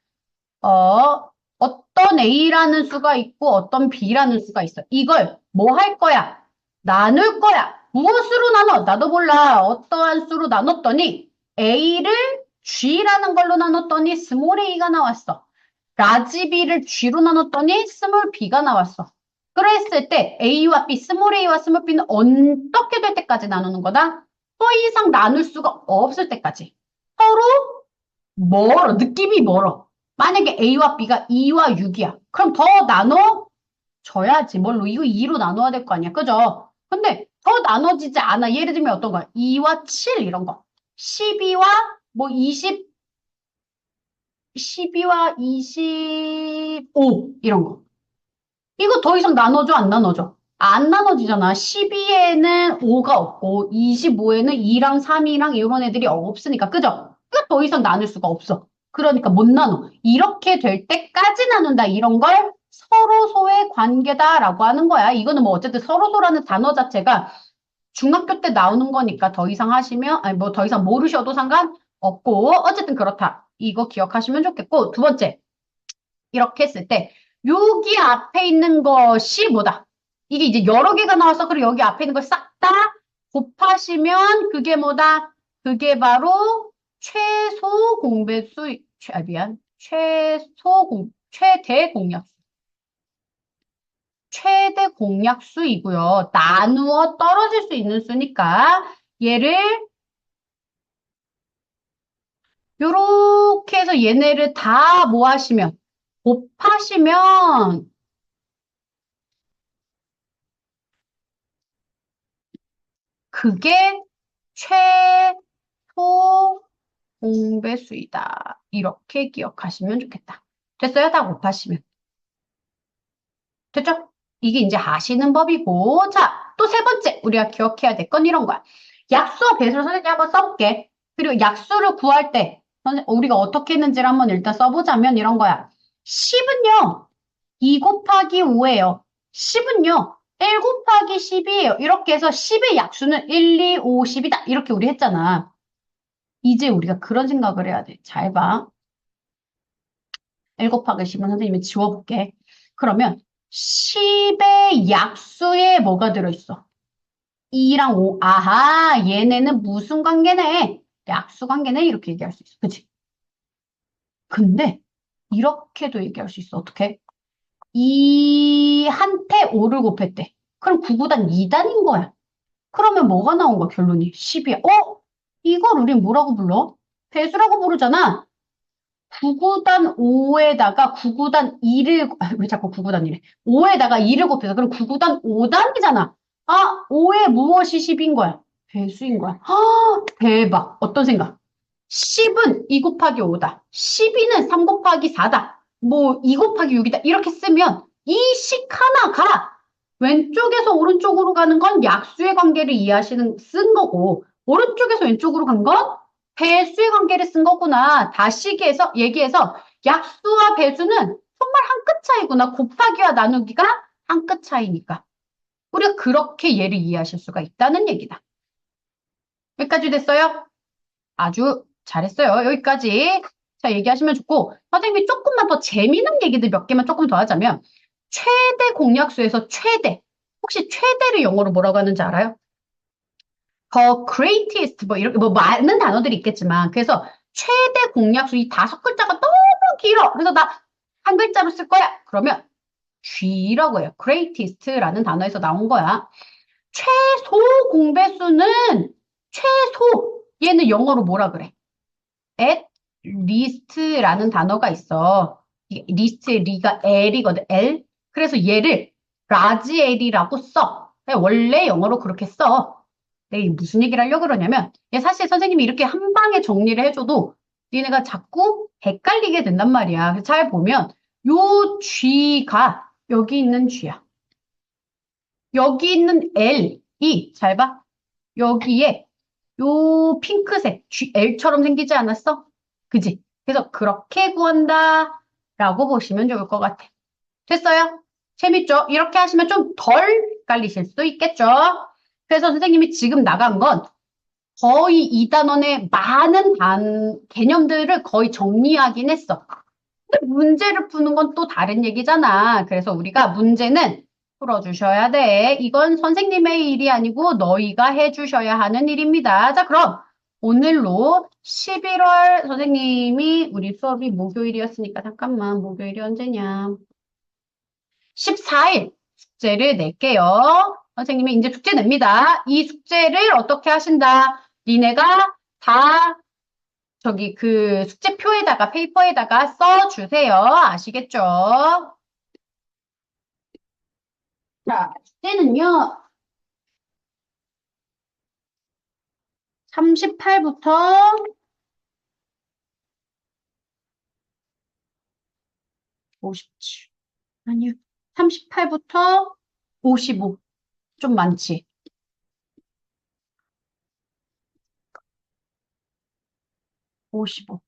어떤 A라는 수가 있고 어떤 B라는 수가 있어. 이걸 뭐 할 거야? 나눌 거야. 무엇으로 나눠? 나도 몰라. 어떠한 수로 나눴더니 A를 G라는 걸로 나눴더니 스몰 a가 나왔어. 라지 B를 G로 나눴더니 스몰 b가 나왔어. 그랬을 때 A와 B, 스몰 a와 스몰 b는 어떻게 될 때까지 나누는 거다? 더 이상 나눌 수가 없을 때까지. 서로 멀어. 느낌이 멀어. 만약에 A와 B가 2와 6이야. 그럼 더 나눠? 줘야지. 뭘로? 이거 2로 나눠야 될 거 아니야. 그죠? 근데 더 나눠지지 않아. 예를 들면 어떤 거야? 2와 7 이런 거. 12와 뭐 20, 12와 25 이런 거. 이거 더 이상 나눠줘, 안 나눠줘? 안 나눠지잖아. 12에는 5가 없고 25에는 2랑 3이랑 이런 애들이 없으니까. 그죠? 그더 이상 나눌 수가 없어. 그러니까 못 나눠. 이렇게 될 때까지 나눈다. 이런 걸 서로소의 관계다라고 하는 거야. 이거는 뭐 어쨌든 서로소라는 단어 자체가 중학교 때 나오는 거니까 더 이상 하시면, 아니 뭐 더 이상 모르셔도 상관없고, 어쨌든 그렇다. 이거 기억하시면 좋겠고, 두 번째. 이렇게 했을 때 여기 앞에 있는 것이 뭐다? 이게 이제 여러 개가 나와서 그리고 여기 앞에 있는 걸 싹 다 곱하시면 그게 뭐다? 그게 바로 최소 공배수, 미안. 최대 공약수. 최대 공약수이고요. 나누어 떨어질 수 있는 수니까 얘를 요렇게 해서 얘네를 다 뭐 하시면 곱하시면 그게 최소 공배수이다. 이렇게 기억하시면 좋겠다. 됐어요? 다 곱하시면. 됐죠? 이게 이제 아시는 법이고. 자, 또 세 번째. 우리가 기억해야 될 건 이런 거야. 약수와 배수를 선생님이 한번 써볼게. 그리고 약수를 구할 때 우리가 어떻게 했는지를 한번 일단 써보자면 이런 거야. 10은요. 2 곱하기 5예요. 10은요. 1 곱하기 10이에요. 이렇게 해서 10의 약수는 1, 2, 5, 10이다. 이렇게 우리 했잖아. 이제 우리가 그런 생각을 해야 돼. 잘 봐. 1 곱하기 10은 선생님이 지워볼게. 그러면 10의 약수에 뭐가 들어있어? 2랑 5. 아하, 얘네는 무슨 관계네? 약수 관계네? 이렇게 얘기할 수 있어. 그치? 근데 이렇게도 얘기할 수 있어. 어떻게? 2한테 5를 곱했대. 그럼 9구단 2단인 거야. 그러면 뭐가 나온 거야, 결론이? 10이야. 이걸 우린 뭐라고 불러? 배수라고 부르잖아. 9구단 5에다가 9구단 2를, 왜 자꾸 9구단 이래? 5에다가 2를 곱해서, 그럼 9구단 5단이잖아. 아, 5에 무엇이 10인 거야? 배수인 거야. 대박. 어떤 생각? 10은 2 곱하기 5다. 12는 3 곱하기 4다. 뭐, 2 곱하기 6이다. 이렇게 쓰면 이 식 하나가 왼쪽에서 오른쪽으로 가는 건 약수의 관계를 쓴 거고, 오른쪽에서 왼쪽으로 간 건 배수의 관계를 쓴 거구나. 다시 얘기해서 약수와 배수는 정말 한 끗 차이구나. 곱하기와 나누기가 한 끗 차이니까. 우리가 그렇게 얘를 이해하실 수가 있다는 얘기다. 여기까지 됐어요? 아주 잘했어요. 여기까지. 자, 얘기하시면 좋고, 선생님이 조금만 더 재미있는 얘기들 몇 개만 조금 더 하자면, 최대 공약수에서 최대. 혹시 최대를 영어로 뭐라고 하는지 알아요? The greatest, 뭐, 이렇게, 뭐, 많은 단어들이 있겠지만, 그래서 최대 공약수 이 5글자가 너무 길어. 그래서 나 한 글자로 쓸 거야. 그러면 G라고 해요. greatest라는 단어에서 나온 거야. 최소 공배수는 최소. 얘는 영어로 뭐라 그래? at least라는 단어가 있어. 리스트의 리가 L이거든. L. 그래서 얘를 large L이라고 써. 원래 영어로 그렇게 써. 내가 무슨 얘기를 하려고 그러냐면 사실 선생님이 이렇게 한 방에 정리를 해줘도 니네가 자꾸 헷갈리게 된단 말이야. 그래서 잘 보면 요 G가 여기 있는 G야. 여기 있는 L이 잘 봐. 여기에 요 핑크색 L처럼 생기지 않았어? 그지? 그래서 그렇게 구한다 라고 보시면 좋을 것 같아. 됐어요? 재밌죠? 이렇게 하시면 좀 덜 헷갈리실 수도 있겠죠? 그래서 선생님이 지금 나간 건 거의 이 단원의 많은 개념들을 거의 정리하긴 했어. 근데 문제를 푸는 건 또 다른 얘기잖아. 그래서 우리가 문제는 풀어주셔야 돼. 이건 선생님의 일이 아니고 너희가 해주셔야 하는 일입니다. 자, 그럼 오늘로 11월 선생님이 우리 수업이 목요일이었으니까 잠깐만 목요일이 언제냐? 14일 숙제를 낼게요. 선생님이 이제 숙제 냅니다. 이 숙제를 어떻게 하신다? 니네가 다 저기 그 숙제표에다가 페이퍼에다가 써주세요. 아시겠죠? 자, 숙제는요. 38부터 57. 아니요. 38부터 55. 좀 많지. 55.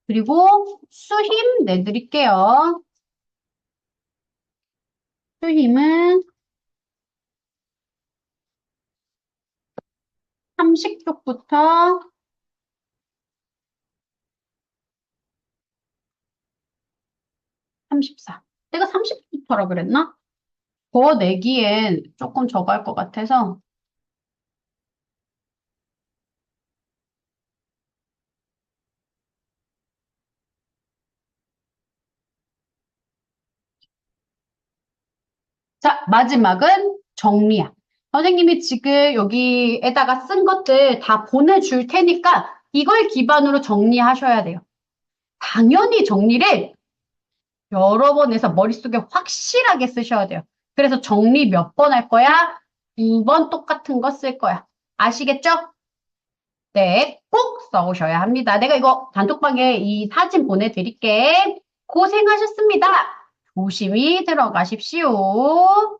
그리고 수힘 내드릴게요. 수힘은 30쪽부터 34. 내가 30부터라 그랬나? 더 내기엔 조금 적어 할 것 같아서. 자, 마지막은 정리야. 선생님이 지금 여기에다가 쓴 것들 다 보내줄 테니까 이걸 기반으로 정리하셔야 돼요. 당연히 정리를 여러 번 해서 머릿속에 확실하게 쓰셔야 돼요. 그래서 정리 몇 번 할 거야? 2번 똑같은 거 쓸 거야. 아시겠죠? 네, 꼭 써오셔야 합니다. 내가 이거 단톡방에 이 사진 보내드릴게. 고생하셨습니다. 조심히 들어가십시오.